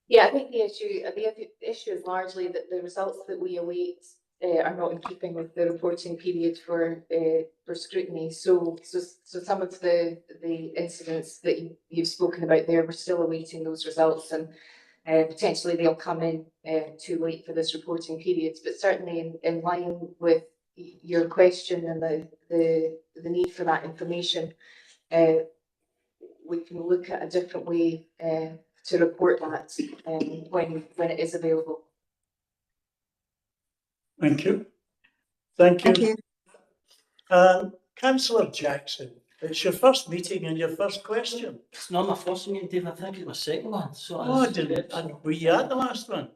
Speaker 6: Yeah, I think the issue is largely that the results that we await are not in keeping with the reporting period for scrutiny. So some of the incidents that you've spoken about there, we're still awaiting those results, and potentially they'll come in too late for this reporting period. But certainly in line with your question and the need for that information, we can look at a different way to report that when it is available.
Speaker 1: Thank you. Thank you.
Speaker 9: Thank you.
Speaker 1: Councillor Jackson, it's your first meeting and your first question.
Speaker 10: It's not my first meeting, Dave. I think it's my second one. So
Speaker 1: Oh, I didn't. Were you at the last one?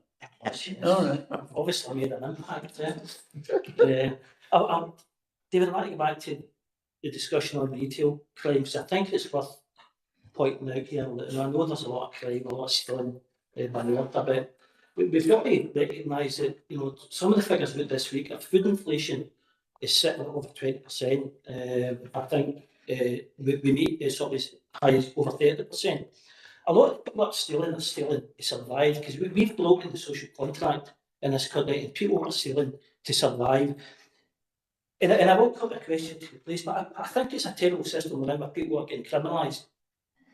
Speaker 10: Yes, yes.
Speaker 1: All right.
Speaker 10: I've obviously made an impact. David, I'd like to go back to the discussion on retail crimes. I think it's worth pointing out here, and I know there's a lot of crime, a lot of stealing by the north, but we've got to recognise that, you know, some of the figures out this week, if food inflation is sitting at over 20%, I think we need something as high as over 30%. A lot of people are stealing to survive, because we've broken the social contract in this country, and people are stealing to survive. And I won't put a question to the place, but I think it's a terrible system where people are getting criminalised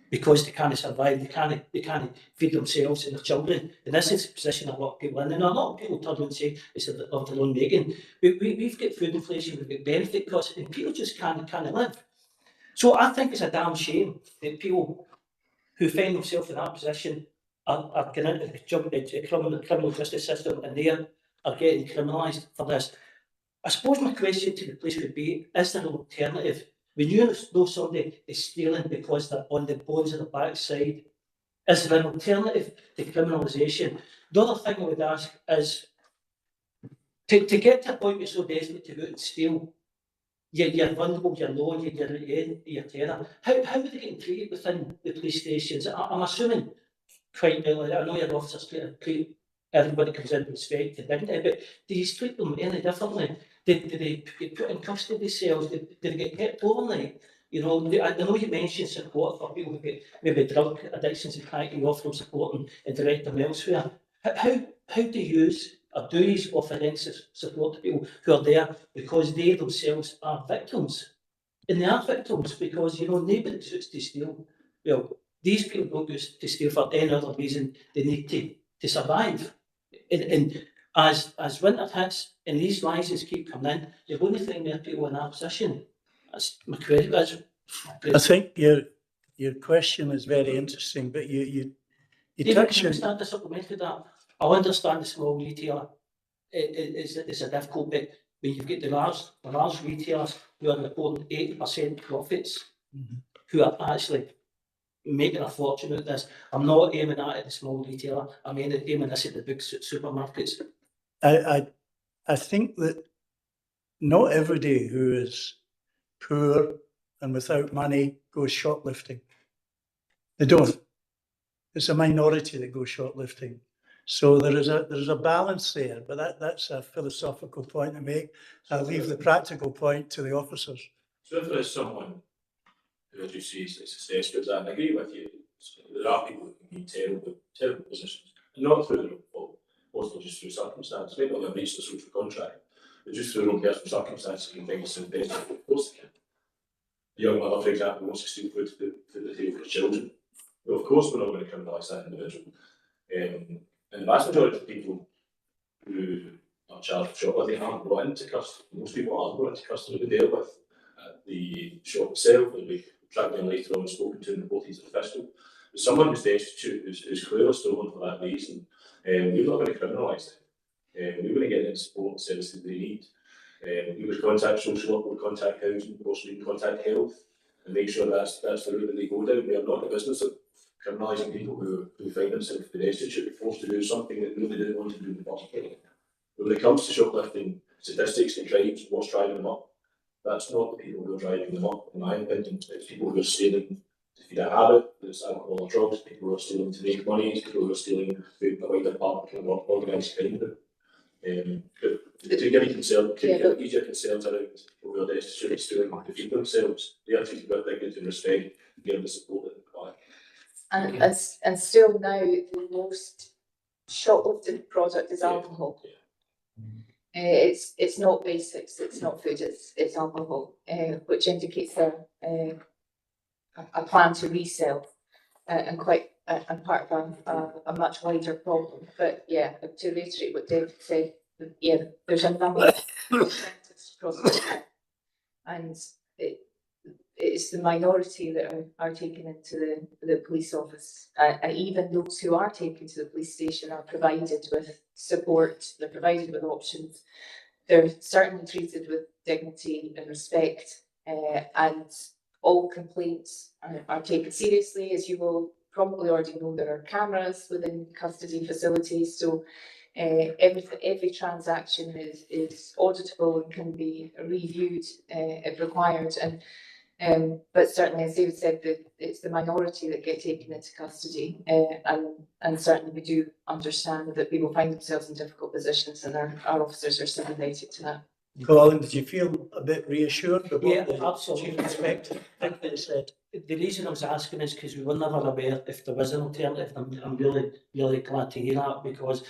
Speaker 10: because they can't survive, they can't feed themselves and their children. And this is the position a lot of people in. And a lot of people turn around and say it's of their own making. We've got food inflation, we've got benefit costs, and people just can't live. So I think it's a damn shame that people who find themselves in that position are going into the criminal justice system, and they are getting criminalised for this. I suppose my question to the police would be, is there an alternative? When you know somebody is stealing because they're on the bones of the backside, is there an alternative to criminalisation? The other thing I would ask is, to get to a point where you're so desperate to go out and steal, you're vulnerable, you're low, you're terror. How are they getting treated within the police stations? I'm assuming quite well, I know your officers treat everybody comes in with respect to dignity, but do you treat them any differently? Did they get put in custody cells? Did they get kept overnight? You know, I know you mentioned support for people who get maybe drug addictions and can't you offer them support and direct them elsewhere. How do you use or do you offer any support to people who are there because they themselves are victims? And they are victims because, you know, nobody goes to steal. Well, these people don't go to steal for any other reason. They need to survive. And as winter hits and these rises keep coming in, you're going to find more people in that position. That's my question.
Speaker 1: I think your question is very interesting, but you touch on.
Speaker 10: To supplement to that, I understand the small retailer is a difficult bit when you've got the large retailers who are reporting 80% profits, who are actually making a fortune out of this. I'm not aiming at the small retailer. I'm aiming this at the big supermarkets.
Speaker 1: I think that not everybody who is poor and without money goes shoplifting. They don't. It's a minority that goes shoplifting. So there is a balance there, but that's a philosophical point to make. I'll leave the practical point to the officers.
Speaker 7: So if there is someone who, as you see, is successful, and I agree with you, there are people who can be in terrible positions, and not through their own fault, also just through circumstances. Maybe they've reached a social contract, but just through their own personal circumstances can find themselves best. Of course they can. A young mother, for example, wants to steal food to the table for her children. Well, of course we're not going to criminalise that individual. And the vast majority of people who are charged with shoplifting aren't brought into custody. Most people aren't brought into custody. They're dealt with at the shop itself, and we track them later on and spoken to and reported to the fiscal. But someone who's destitute, who's clearly stolen for that reason, we're not going to criminalise them. We want to get them support and services they need. We would contact social work, we would contact housing, possibly even contact health, and make sure that's the route that they go down. We are not in the business of criminalising people who find themselves destitute, forced to do something that they really didn't want to do in the first place. But when it comes to shoplifting statistics and crimes, what's driving them up? That's not the people who are driving them up, in my opinion. It's people who are stealing to feed a habit, there's alcohol or drugs, people who are stealing to make money, people who are stealing to provide a part of organised crime. To give you concern, easier concerns around people who are destitute, stealing to feed themselves. They are treated with dignity and respect, given the support that they require.
Speaker 6: And still now, the most shoplifted product is alcohol. It's not basics, it's not food, it's alcohol, which indicates a plan to resell, and part of a much wider problem. But yeah, to reiterate what David said, yeah, there's a number of incentives across the board, and it's the minority that are taken into the police office, and even those who are taken to the police station are provided with support, they're provided with options, they're certainly treated with dignity and respect, and all complaints are taken seriously. As you will probably already know, there are cameras within custody facilities, so every transaction is auditable and can be reviewed if required. But certainly, as David said, it's the minority that get taken into custody, and certainly we do understand that people find themselves in difficult positions, and our officers are sympathetic to that.
Speaker 1: Colin, did you feel a bit reassured about the
Speaker 10: absolutely.
Speaker 1: chief inspector thing that he said?
Speaker 10: The reason I was asking is because we were never aware if there was an alternative. I'm really, really glad to hear that, because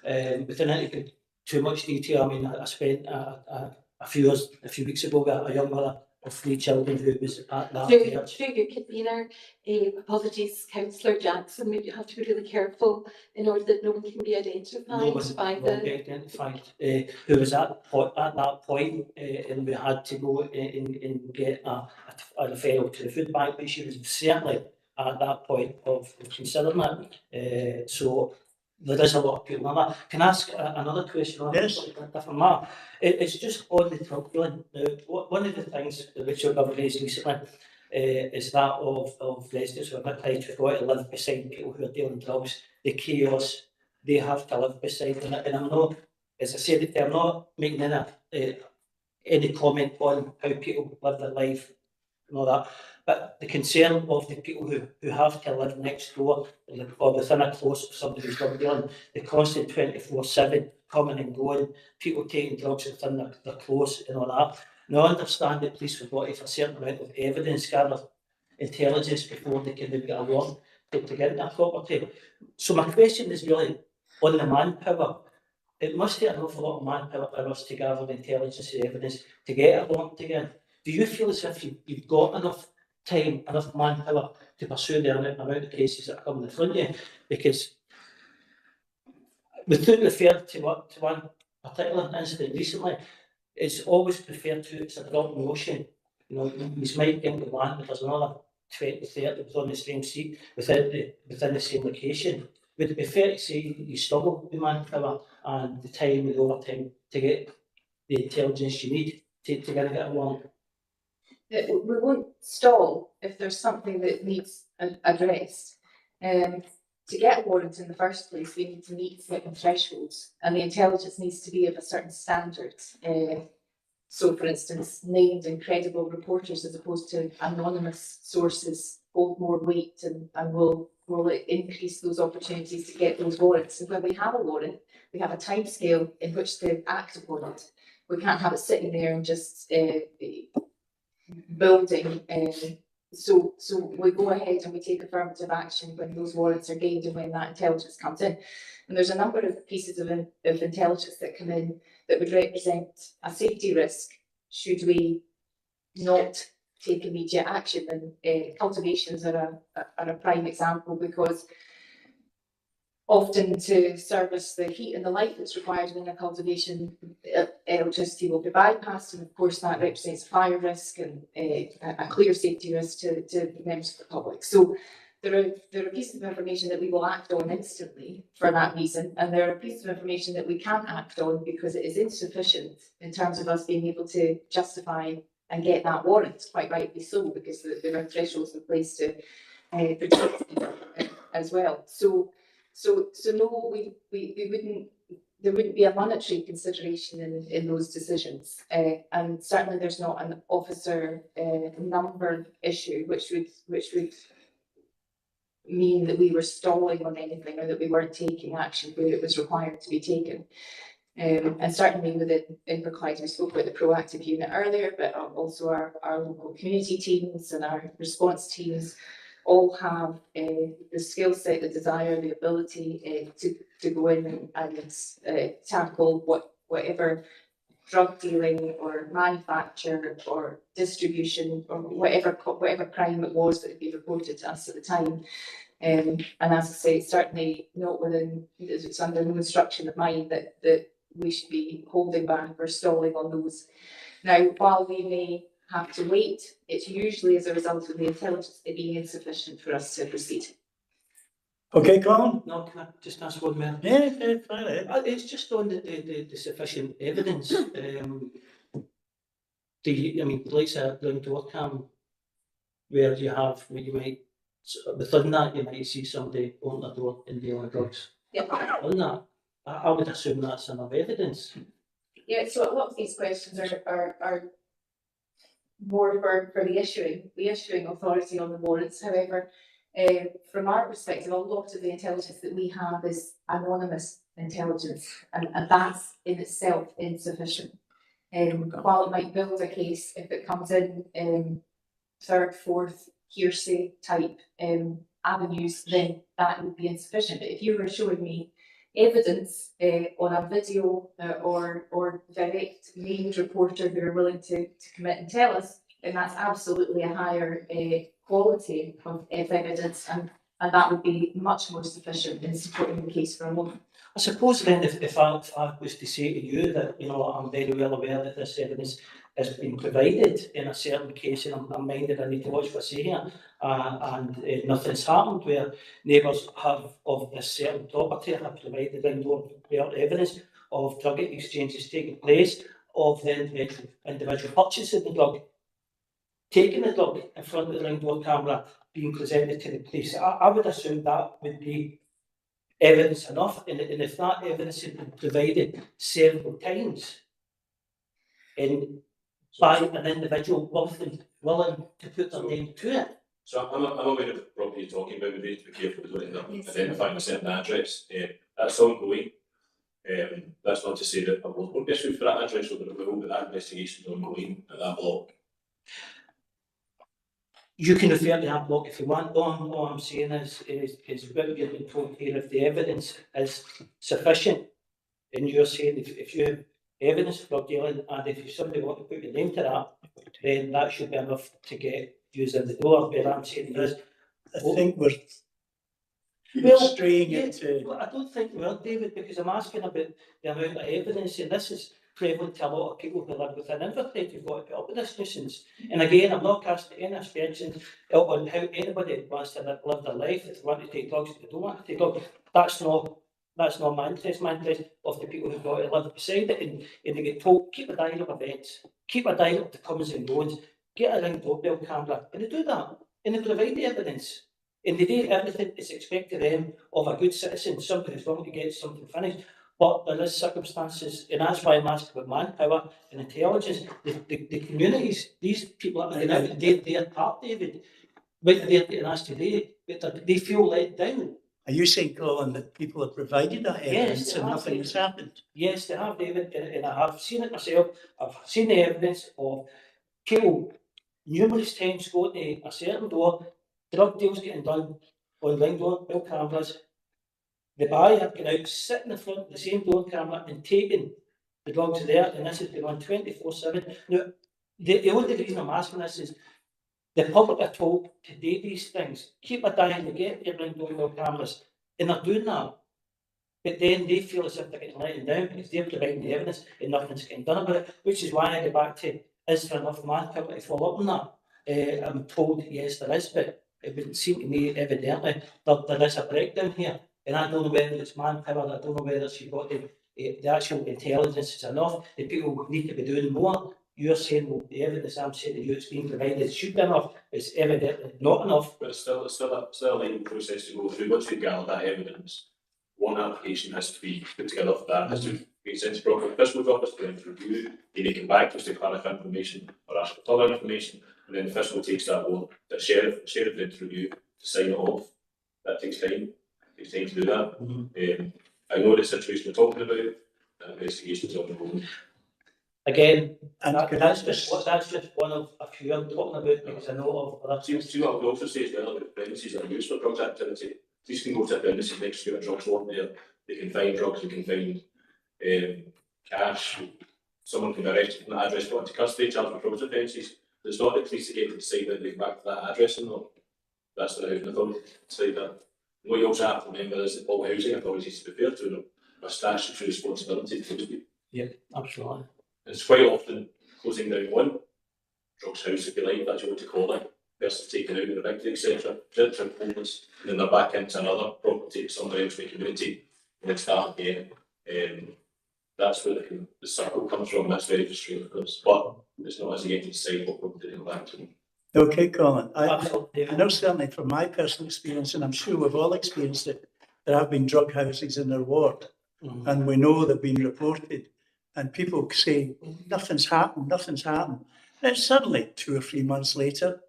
Speaker 10: without any good too much detail, I mean, I spent a few weeks ago with a young mother of 3 children who was at that church.
Speaker 11: Through your convener, apologies, Councillor Jackson, maybe you have to be really careful in order that no one can be identified
Speaker 10: who was at that point, and we had to go and get a referral to the food bank, but she was certainly at that point of considering it. So there is a lot of people on that. Can I ask another question on
Speaker 1: yes.
Speaker 10: different matter? It's just on the drug dealing. Now, one of the things which I've raised recently is that of residents who are victims who've got to live beside people who are dealing drugs, the chaos they have to live beside. And I'm not, as I said, I'm not making any comment on how people live their life and all that, but the concern of the people who have to live next door or within a close of somebody who's drug dealing, the constant 24/7 coming and going, people taking drugs within their close and all that. Now, I understand that police would want a certain amount of evidence gathered, intelligence, before they can get a warrant to get into a property. So my question is really on the manpower. It must take an awful lot of manpower for us to gather the intelligence and evidence to get a warrant again. Do you feel as if you've got enough time, enough manpower to pursue the amount of cases that are coming in front of you? Because without referring to one particular incident recently, it's always preferred to, it's a drop motion. You know, you might get the land, but there's another 20, 30 on the same seat within the same location. Would it be fair to say you struggle with manpower and the time, the overtime to get the intelligence you need to get a warrant?
Speaker 6: We won't stall if there's something that needs addressed. To get a warrant in the first place, we need to meet certain thresholds, and the intelligence needs to be of a certain standard. So, for instance, named and credible reporters as opposed to anonymous sources hold more weight and will increase those opportunities to get those warrants. And when we have a warrant, we have a timescale in which to act upon it. We can't have it sitting there and just building. So we go ahead and we take affirmative action when those warrants are gained and when that intelligence comes in. And there's a number of pieces of intelligence that come in that would represent a safety risk should we not take immediate action. And cultivations are a prime example, because often to service the heat and the light that's required in a cultivation, electricity will be bypassed, and of course that represents fire risk and a clear safety risk to members of the public. So there are pieces of information that we will act on instantly for that reason, and there are pieces of information that we can't act on because it is insufficient in terms of us being able to justify and get that warrant, quite rightly so, because there are thresholds in place to protect as well. So no, we wouldn't. There wouldn't be a monetary consideration in those decisions, and certainly there's not an officer number issue, which would mean that we were stalling on anything or that we weren't taking action where it was required to be taken. And certainly within Inverclyde, we spoke about the proactive unit earlier, but also our local community teams and our response teams all have the skill set, the desire, the ability to go in and tackle whatever drug dealing or manufacture or distribution or whatever crime it was that had been reported to us at the time. And as I say, certainly not within, it's under no instruction of mine that we should be holding back or stalling on those. Now, while we may have to wait, it's usually as a result of the intelligence being insufficient for us to proceed.
Speaker 1: Okay, Colin?
Speaker 10: No, can I just ask one minute?
Speaker 1: Yeah, fine.
Speaker 10: It's just on the sufficient evidence. Police are doing door cam where you might, within that, you might see somebody open the door and dealing drugs.
Speaker 6: Yeah.
Speaker 10: On that, I would assume that's enough evidence.
Speaker 6: Yeah, so a lot of these questions are more for the issuing authority on the warrants. However, from our perspective, a lot of the intelligence that we have is anonymous intelligence, and that's in itself insufficient. While it might build a case if it comes in third, fourth, hearsay type avenues, then that would be insufficient. But if you were showing me evidence on a video or direct named reporter who are willing to commit and tell us, then that's absolutely a higher quality of evidence, and that would be much more sufficient in supporting the case for a moment.
Speaker 10: I suppose then if I was to say to you that, I'm very well aware that this evidence has been provided in a certain case, and I'm minded I need to watch what I say here, and nothing's happened where neighbours of this certain property have provided indoor evidence of drug exchanges taking place, of the individual purchasing the drug, taking the drug in front of the ring door camera, being presented to the police. I would assume that would be evidence enough, and if that evidence had been provided several times by an individual willing to put their name to it.
Speaker 7: So I'm aware of the property you're talking about. We need to be careful we don't end up identifying a certain address. That's ongoing. That's not to say that I won't be issued for that address, or that we will, but that investigation is ongoing at that block.
Speaker 10: You can refer to that block if you want. All I'm saying is what you're being told here, if the evidence is sufficient, and you're saying if you have evidence of drug dealing, and if somebody wants to put your name to that, then that should be enough to get you in the door. But I'm saying is,
Speaker 1: I think we're straying into...
Speaker 10: Well, I don't think we are, David, because I'm asking about the amount of evidence, and this is prevalent to a lot of people who live within Inverclyde who've got to put up with this nuisance. And again, I'm not casting any aspersions on how anybody wants to live their life. If they want to take drugs, if they don't want to take drugs, that's not my interest. My interest of the people who've got to live beside it, and they get told, keep a diary of events, keep a diary of the comings and goings, get a ring doorbell camera, and they do that, and they provide the evidence. And they do everything that's expected of them of a good citizen, somebody who's going to get something finished. But there is circumstances, and that's why I'm asking about manpower and intelligence. The communities, these people, they're part, David, but they're getting asked today, but they feel let down.
Speaker 1: Are you saying, Colin, that people have provided that evidence
Speaker 10: Yes,
Speaker 1: and nothing has happened?
Speaker 10: Yes, they have, David, and I have seen it myself. I've seen the evidence of people numerous times going to a certain door, drug deals getting done on ring doorbell cameras. The buyer can out sitting in front of the same door camera and taking the drugs there, and this has been on 24/7. Now, the only reason I'm asking this is the public are told to do these things. Keep a diary, get your ring doorbell cameras, and they're doing that. But then they feel as if they're getting let down because they're providing the evidence and nothing's getting done about it, which is why I go back to, is there enough manpower to follow up on that? I'm told yes, there is, but it would seem to me evidently that there is a breakdown here. And I don't know whether it's manpower, I don't know whether she's got the actual intelligence is enough, the people need to be doing more. You're saying, well, the evidence I'm saying to you it's being provided should be enough, it's evidently not enough.
Speaker 7: But it's still a legal process to go through. Once we gather that evidence, one application has to be put together for that, has to be sent to Property Fiscal's office for them to review. They may come back to us to clarify information or ask for further information, and then the fiscal takes that on. The sheriff then to review to sign it off. That takes time. It takes time to do that. I know the situation we're talking about. Investigations on the road.
Speaker 10: Again,
Speaker 1: And
Speaker 10: that's just one of a few I'm talking about because I know of other.
Speaker 7: See what I would also say as well about premises that are used for drugs activity. These can go to a premises next to a drugs warrant there. They can find drugs, they can find cash. Someone can be arrested from that address, put into custody, charged with drugs offences. It's not the police that get to decide whether they go back to that address or not. That's the housing authority to decide that. What you also have to remember is that all housing authorities, to be fair to them, a statutory responsibility to close people.
Speaker 10: Yeah, absolutely.
Speaker 7: It's quite often closing down one drugs house, if you like, that's what to call it. Person's taken out of the victim, etc. Children homeless, and then they're back into another property somewhere else in the community, and then start again. That's where the circle comes from. That's very frustrating for us, but it's not as yet to decide what property to go back to.
Speaker 1: Okay, Colin. I
Speaker 10: Absolutely.
Speaker 1: know certainly from my personal experience, and I'm sure we've all experienced it, there have been drug houses in their ward, and we know they've been reported, and people say, nothing's happened. Then suddenly, 2 or 3 months later,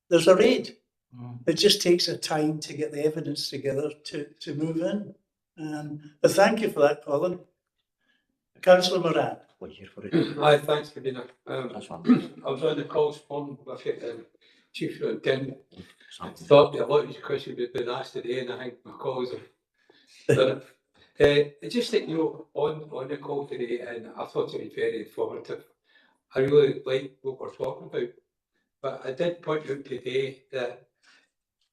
Speaker 1: there's a raid. It just takes a time to get the evidence together to move in. But thank you for that, Colin. Councillor Moran.
Speaker 4: Aye, thanks, Convener.
Speaker 8: That's one.
Speaker 4: I was on the calls phone with Chief Superintendent. I thought a lot of these questions had been asked today, and I think my calls have done it. I just think, on the call today, and I thought it was very informative. I really like what we're talking about, but I did point out today that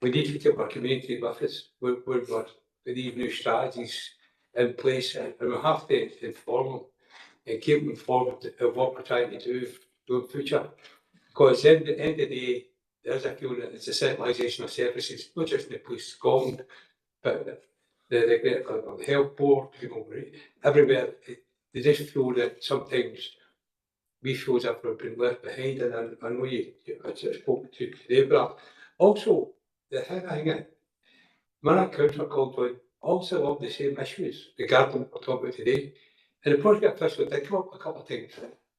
Speaker 4: we need to keep our community with us with these new strategies in place, and we have to inform them and keep them informed of what we're trying to do in the future. Because at the end of the day, there's a feeling that it's a centralisation of services, not just in the police Scotland, but the health board, everywhere. They just feel that sometimes we feel as if we've been left behind, and I know I just spoke to you today, but also the thing my council called on also all the same issues regarding what we're talking about today. And the project official did come up a couple of times.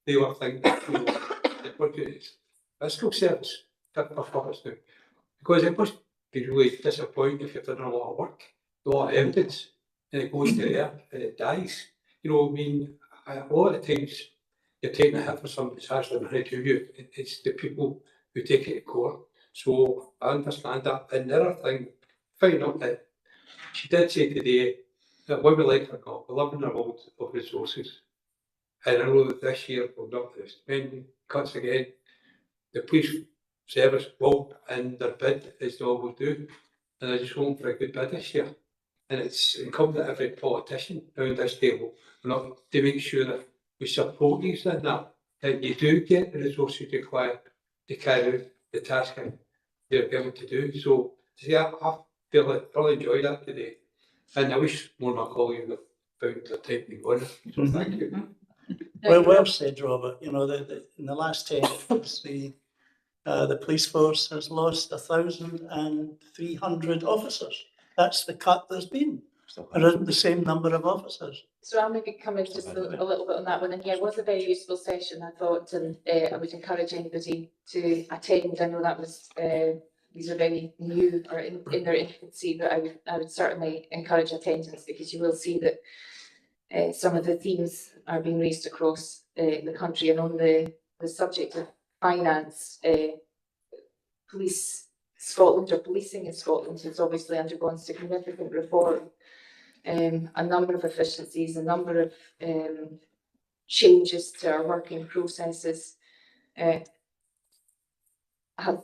Speaker 4: They were thinking the project fiscal service fit for purpose now. Because it must be really disappointing if you've done a lot of work, a lot of evidence, and it goes to there and it dies. A lot of times you're taking a hit for something that's actually going to do you. It's the people who take it to court. So I understand that. And the other thing, finding out that she did say today that when we like it or not, we live in a world of resources. And I know that this year we'll not spend cuts again. The police service will, and their bid as they always do. And I just hope for a good bid this year. And it's incumbent on every politician around this table to make sure that we support these in that you do get the resources required to carry out the task they're given to do. So I really enjoyed that today. And I wish more of my colleagues found the time to go on it. So thank you.
Speaker 1: Well said, Robert. In the last 10 years, the police force has lost 1,300 officers. That's the cut there's been. There isn't the same number of officers.
Speaker 11: So I'll maybe come in just a little bit on that one. And yeah, it was a very useful session, I thought, and I would encourage anybody to attend. I know that was these are very new or in their infancy, but I would certainly encourage attendance because you will see that some of the themes are being raised across the country. And on the subject of finance, police Scotland, or policing in Scotland, has obviously undergone significant reform. A number of efficiencies, a number of changes to our working processes have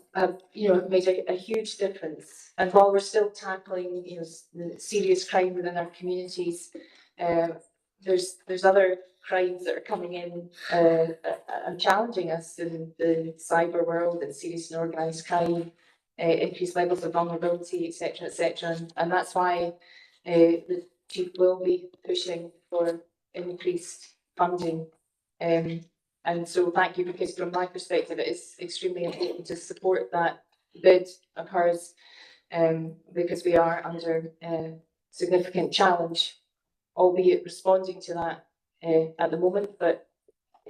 Speaker 11: made a huge difference. And while we're still tackling the serious crime within our communities, there's other crimes that are coming in and challenging us in the cyber world and serious and organised crime. increased levels of vulnerability, etc., and that's why the Chief will be pushing for increased funding. And so thank you, because from my perspective, it is extremely important to support that bid of hers, because we are under significant challenge, albeit responding to that at the moment, but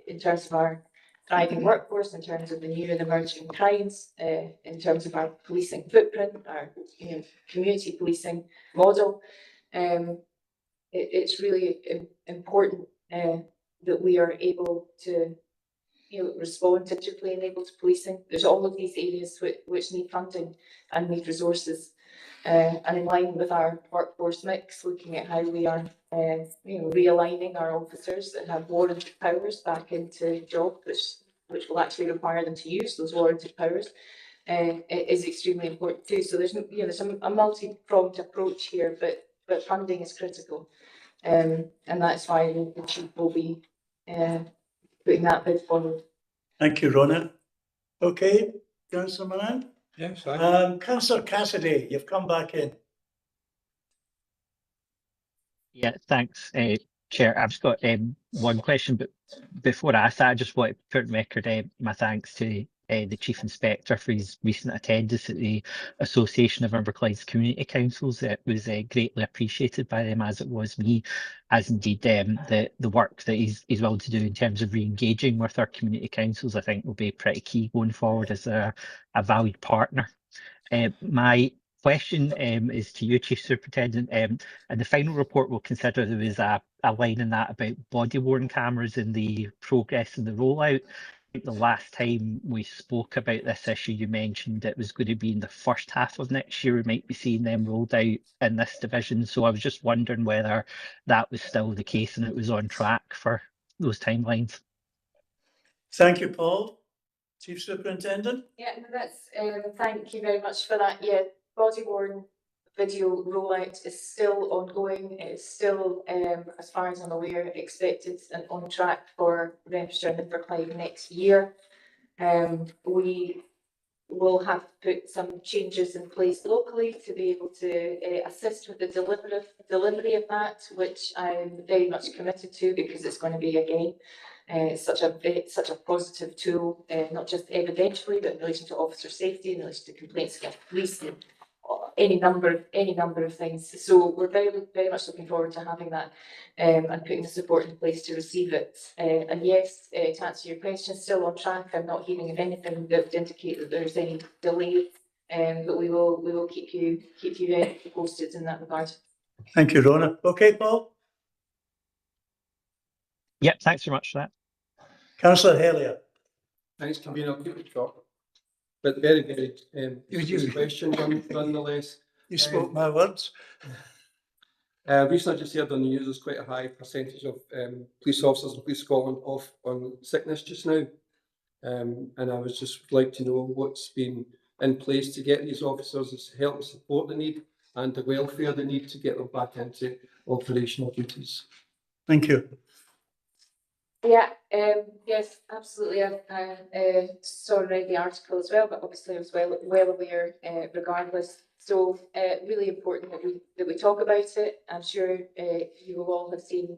Speaker 11: in terms of our thriving workforce, in terms of the new and emerging crimes, in terms of our policing footprint, our community policing model, it's really important that we are able to respond digitally enabled policing. There's all of these areas which need funding and need resources. And in line with our workforce mix, looking at how we are, realigning our officers that have warranted powers back into jobs, which will actually require them to use those warranted powers, it is extremely important too. So there's a multi-pronged approach here, but funding is critical, and that's why the Chief will be putting that bid forward.
Speaker 1: Thank you, Rona. Okay, Councillor Moran.
Speaker 4: Yes,
Speaker 1: Councillor Cassidy, you've come back in.
Speaker 3: Yeah, thanks, Chair. I've just got one question, but before I ask that, I just want to put on record my thanks to the Chief Inspector for his recent attendance at the Association of Inverclyde's Community Councils. It was greatly appreciated by them, as it was me, as indeed the work that he's willing to do in terms of re-engaging with our community councils. I think will be pretty key going forward as a valued partner. My question is to you, Chief Superintendent, and the final report will consider there was a line in that about body-worn cameras and the progress in the rollout. I think the last time we spoke about this issue, you mentioned it was going to be in the first half of next year. We might be seeing them rolled out in this division. So I was just wondering whether that was still the case and it was on track for those timelines.
Speaker 1: Thank you, Paul. Chief Superintendent.
Speaker 11: Yeah, no, that's thank you very much for that. Yeah, body-worn video rollout is still ongoing. It is still, as far as I'm aware, expected and on track for register in Inverclyde next year. We will have to put some changes in place locally to be able to assist with the delivery of that, which I'm very much committed to, because it's going to be, again, such a positive tool, not just evidentially, but in relation to officer safety, in relation to complaints against police, and any number of things. So we're very much looking forward to having that and putting the support in place to receive it. And yes, to answer your question, still on track. I'm not hearing of anything that would indicate that there's any delay, but we will keep you posted in that regard.
Speaker 1: Thank you, Rona. Okay, Paul.
Speaker 3: Yep, thanks very much for that.
Speaker 1: Councillor Hellier.
Speaker 4: thanks, Convener. I'll keep it short, but very good question nonetheless.
Speaker 1: You spoke my words.
Speaker 4: Recently, I just heard on the news there's quite a high percentage of police officers in Police Scotland off on sickness just now, and I would just like to know what's been in place to get these officers the help and support they need and the welfare they need to get them back into operational duties.
Speaker 1: Thank you.
Speaker 11: Yeah, yes, absolutely. I saw and read the article as well, but obviously I was well aware regardless. So really important that we talk about it. I'm sure you will all have seen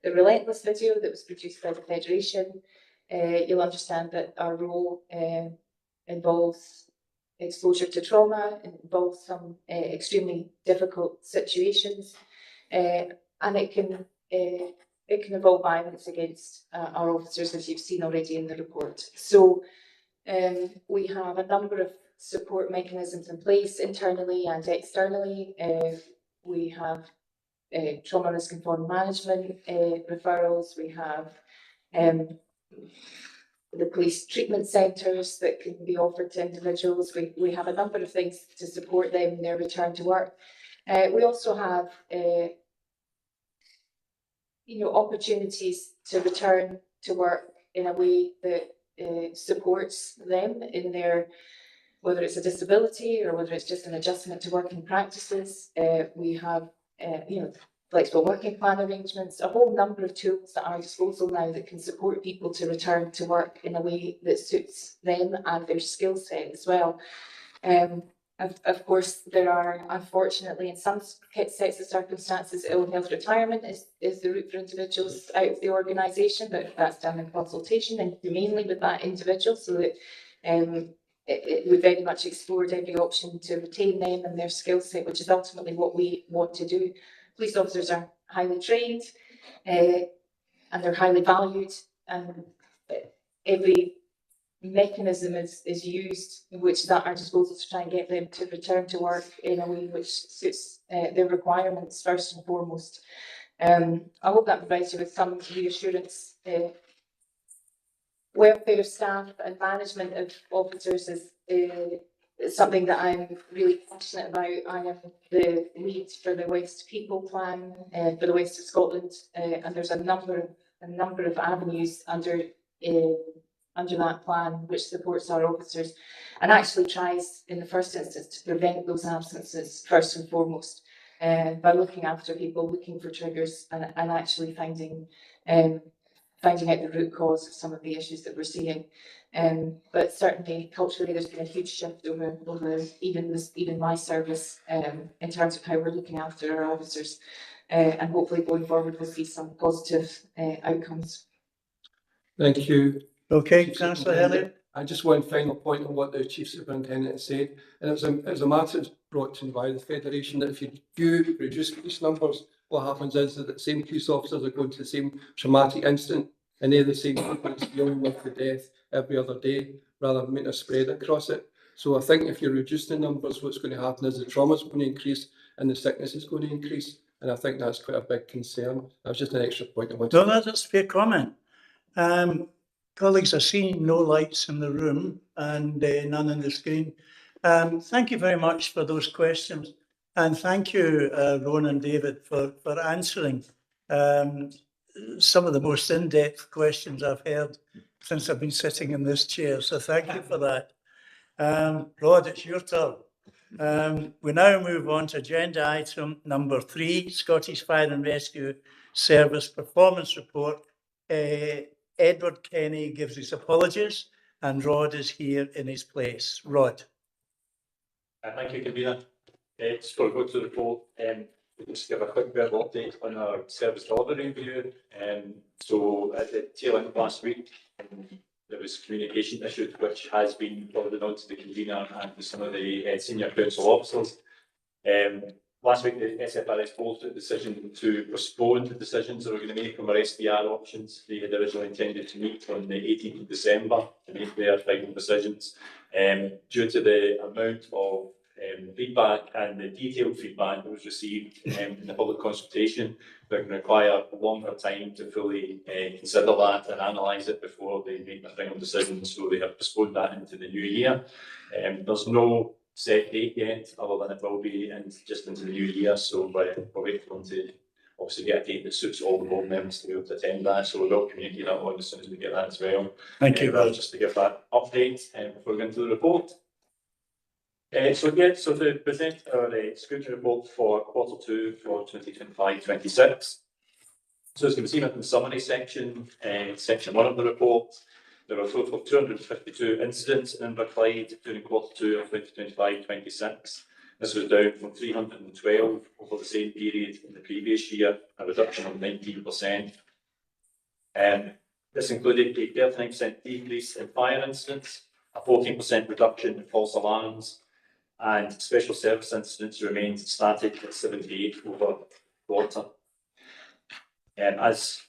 Speaker 11: the Relentless video that was produced by the Federation. You'll understand that our role involves exposure to trauma, involves some extremely difficult situations, and it can involve violence against our officers, as you've seen already in the report. So we have a number of support mechanisms in place, internally and externally. We have trauma risk informed management referrals. We have the police treatment centres that can be offered to individuals. We have a number of things to support them in their return to work. We also have opportunities to return to work in a way that supports them in their, whether it's a disability or whether it's just an adjustment to working practices. We have, flexible working plan arrangements, a whole number of tools at our disposal now that can support people to return to work in a way that suits them and their skill set as well. Of course, there are, unfortunately, in some sets of circumstances, ill health retirement is the route for individuals out of the organisation, but that's done in consultation and humanely with that individual, so that we very much explored every option to retain them and their skill set, which is ultimately what we want to do. Police officers are highly trained and they're highly valued, and every mechanism is used which is at our disposal to try and get them to return to work in a way which suits their requirements first and foremost. I hope that provides you with some reassurance. Welfare of staff and management of officers is something that I'm really passionate about. I am the lead for the West People Plan for the West of Scotland, and there's a number of avenues under that plan which supports our officers and actually tries in the first instance to prevent those absences first and foremost by looking after people, looking for triggers and actually finding out the root cause of some of the issues that we're seeing. But certainly culturally there's been a huge shift over even my service in terms of how we're looking after our officers, and hopefully going forward we'll see some positive outcomes.
Speaker 4: Thank you.
Speaker 1: Okay, Councillor Elliott.
Speaker 4: I just one final point on what the Chief Superintendent said, and it was a matter that's brought to me by the Federation that if you do reduce police numbers, what happens is that the same police officers are going to the same traumatic incident, and they're the same people that's dealing with the death every other day, rather than making a spread across it. So I think if you reduce the numbers, what's going to happen is the trauma is going to increase and the sickness is going to increase, and I think that's quite a big concern. That was just an extra point I wanted to make.
Speaker 1: That's a fair comment. Colleagues, I see no lights in the room and none on the screen. Thank you very much for those questions. And thank you, Rowan and David, for answering some of the most in-depth questions I've heard since I've been sitting in this chair. So thank you for that. Rod, it's your turn. We now move on to agenda item number 3, Scottish Fire and Rescue Service Performance Report. Edward Kenny gives his apologies and Rod is here in his place. Rod.
Speaker 7: Thank you, Convener. Just before we go to the report, just give a quick bit of update on our service delivery review. So at the tail end of last week, there was communication issues which has been forwarded on to the Convener and to some of the senior council officers. Last week, the SFRS board took a decision to postpone the decisions that we're going to make on our SBR options. They had originally intended to meet on the 18th of December to make their final decisions. Due to the amount of feedback and the detailed feedback that was received in the public consultation, they're going to require a longer time to fully consider that and analyse it before they make their final decision. So they have postponed that into the new year. There's no set date yet, other than it will be just into the new year. So we're waiting for them to obviously get a date that suits all the board members to be able to attend that. So we will communicate that on as soon as we get that as well.
Speaker 1: Thank you, Rod.
Speaker 7: Just to give that update before we go into the report. So to present our scrutiny report for Q2 for 2025-26. So as you can see in the summary section, section 1 of the report, there were a total of 252 incidents in Inverclyde during Q2 of 2025-26. This was down from 312 over the same period in the previous year, a reduction of 19%. This included a 39% decrease in fire incidents, a 14% reduction in false alarms, and special service incidents remained static at 78 over quarter. As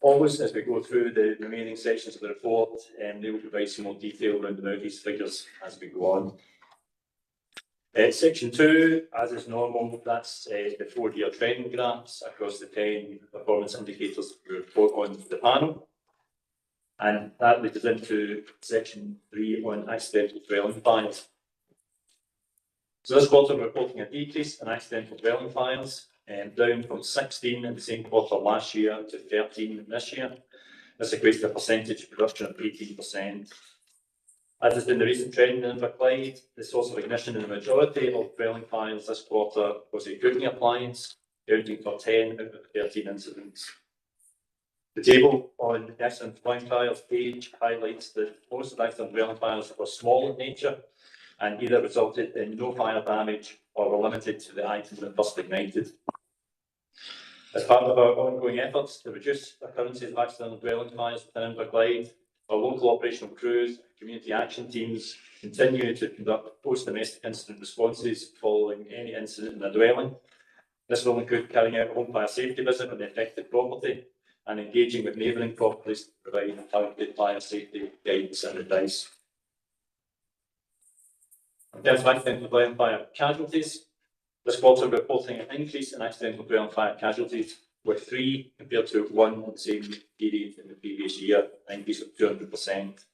Speaker 7: always, as we go through the remaining sections of the report, they will provide some more detail around these figures as we go on. Section 2, as is normal, that's the 4-year trend graphs across the 10 performance indicators we report on the panel. And that leads us into section 3 on accidental dwelling fires. So this quarter we're reporting a decrease in accidental dwelling fires, down from 16 in the same quarter last year to 13 this year. This equates to a percentage reduction of 18%. As has been the recent trend in Inverclyde, the source of ignition in the majority of dwelling fires this quarter was a cooking appliance, accounting for 10 out of 13 incidents. The table on the accidental dwelling fires page highlights that most of the accidental dwelling fires were small in nature, and either resulted in no fire damage or were limited to the items that first ignited. As part of our ongoing efforts to reduce occurrences of accidental dwelling fires within Inverclyde, our local operational crews, community action teams continue to conduct post-domestic incident responses following any incident in a dwelling. This will include carrying out a home fire safety visit on the affected property and engaging with neighbouring properties to provide targeted fire safety guidance and advice. In terms of accidental dwelling fire casualties, this quarter we're reporting an increase in accidental dwelling fire casualties, with 3 compared to 1 in the same period in the previous year, an increase of 200%.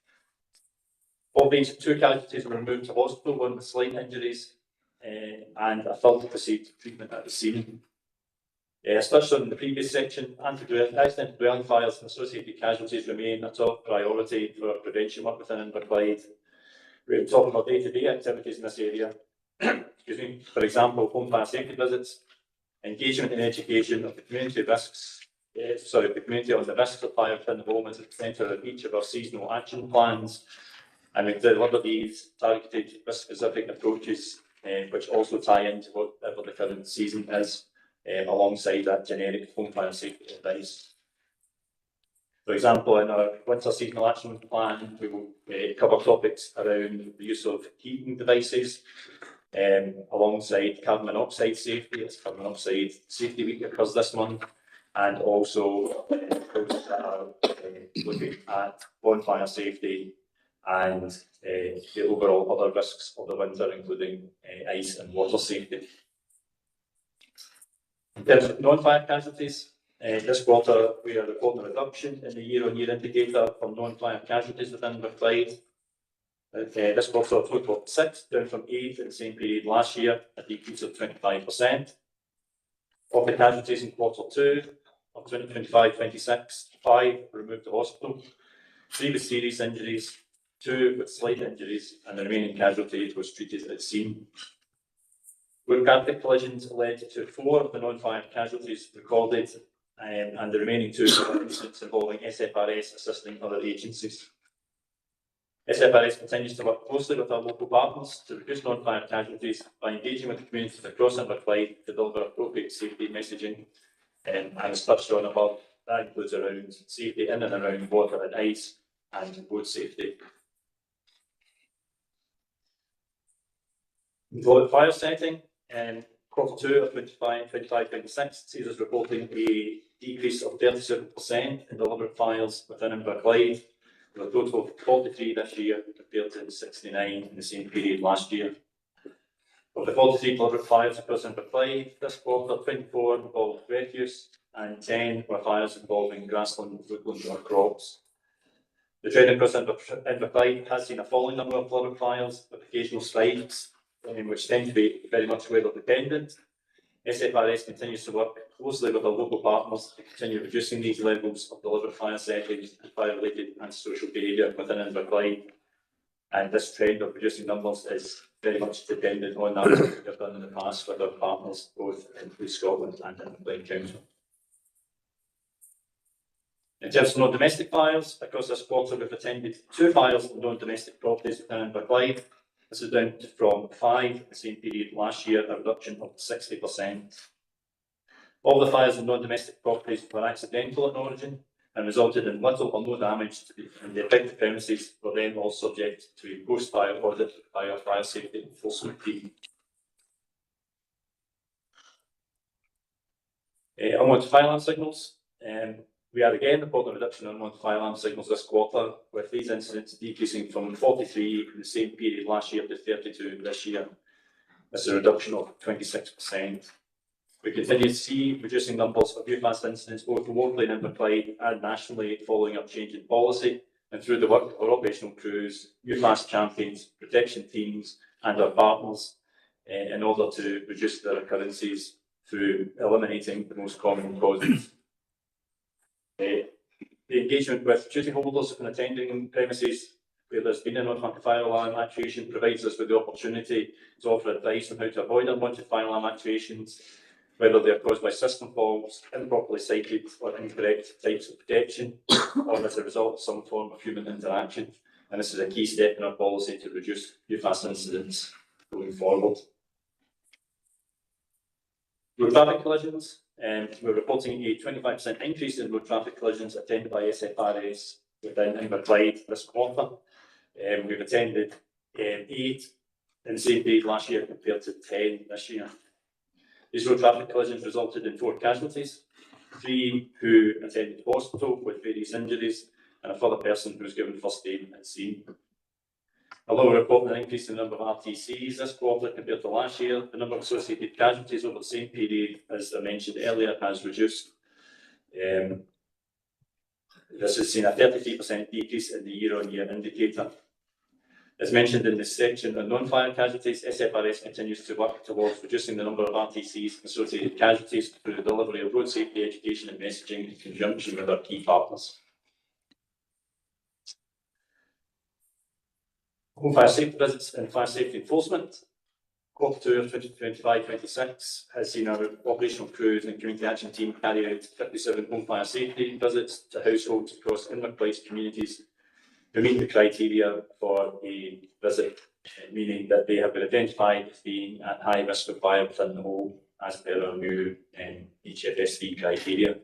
Speaker 7: Of these, 2 casualties were removed to hospital, 1 with slight injuries, and a third received treatment at the scene. As touched on in the previous section, accidental dwelling fires and associated casualties remain a top priority for our prevention work within Inverclyde. We're talking about day-to-day activities in this area. Excuse me. For example, home fire safety visits, engagement and education of the community risks. The community on the risks of fire within the home is at the centre of each of our seasonal action plans, and we deliver these targeted risk-specific approaches, which also tie into whatever the current season is, alongside that generic home fire safety advice. For example, in our winter seasonal action plan, we will cover topics around the use of heating devices, alongside carbon monoxide safety. It's Carbon Monoxide Safety Week occurs this month, and also looking at bonfire safety and the overall other risks of the winter, including ice and water safety. In terms of non-fire casualties, this quarter we are reporting a reduction in the year-on-year indicator for non-fire casualties within Inverclyde. This quarter a total of 6, down from 8 in the same period last year, a decrease of 25%. Of the casualties in quarter 2 of 2025-26, 5 were removed to hospital, 3 with serious injuries, 2 with slight injuries, and the remaining casualty was treated at scene. Road traffic collisions led to 4 of the non-fire casualties recorded, and the remaining 2 were incidents involving SFRS assisting other agencies. SFRS continues to work closely with our local partners to reduce non-fire casualties by engaging with the communities across Inverclyde to deliver appropriate safety messaging. And as touched on above, that includes around safety in and around water and ice and road safety. The fire setting, quarter 2 of 25-26 sees us reporting a decrease of 37% in delivered fires within Inverclyde, with a total of 43 this year compared to 69 in the same period last year. Of the 43 delivered fires across Inverclyde, this quarter 24 involved refuse and 10 were fires involving grassland, woodland or crops. The trend across Inverclyde has seen a falling number of delivered fires with occasional spikes, which tend to be very much weather dependent. SFRS continues to work closely with our local partners to continue reducing these levels of delivered fire settings and fire-related antisocial behaviour within Inverclyde. And this trend of reducing numbers is very much dependent on that work we've done in the past with our partners, both in Police Scotland and Inverclyde Council. In terms of non-domestic fires, across this quarter we've attended 2 fires in non-domestic properties within Inverclyde. This is down from 5 in the same period last year, a reduction of 60%. All the fires in non-domestic properties were accidental in origin and resulted in little or no damage to the affected premises, were then all subject to a post-fire audit by our fire safety enforcement team. Unwanted fire alarm signals. We are again reporting a reduction in unwanted fire alarm signals this quarter, with these incidents decreasing from 43 in the same period last year to 32 this year. This is a reduction of 26%. We continue to see reducing numbers of UFAS incidents both locally in Inverclyde and nationally following our change in policy, and through the work of our operational crews, UFAS champions, protection teams and our partners in order to reduce their occurrences through eliminating the most common causes. The engagement with duty holders and attending premises where there's been an unwanted fire alarm actuation provides us with the opportunity to offer advice on how to avoid unwanted fire alarm actuations, whether they are caused by system faults, improperly sited or incorrect types of protection, or as a result of some form of human interaction. and this is a key step in our policy to reduce UFAS incidents going forward. Road traffic collisions, we're reporting a 25% increase in road traffic collisions attended by SFRS within Inverclyde this quarter. We've attended 8 in the same period last year compared to 10 this year. These road traffic collisions resulted in 4 casualties, 3 who attended hospital with various injuries, and a further person who was given first aid at scene. Although we're reporting an increase in the number of RTCs this quarter compared to last year, the number of associated casualties over the same period, as I mentioned earlier, has reduced. This has seen a 33% decrease in the year-on-year indicator. As mentioned in this section on non-fire casualties, SFRS continues to work towards reducing the number of RTCs and associated casualties through the delivery of road safety education and messaging in conjunction with our key partners. Home fire safety visits and fire safety enforcement. Quarter 2 of 2025-26 has seen our operational crews and community action team carry out 57 home fire safety visits to households across Inverclyde communities who meet the criteria for a visit, meaning that they have been identified as being at high risk of fire within the home as per our new HFSV criteria.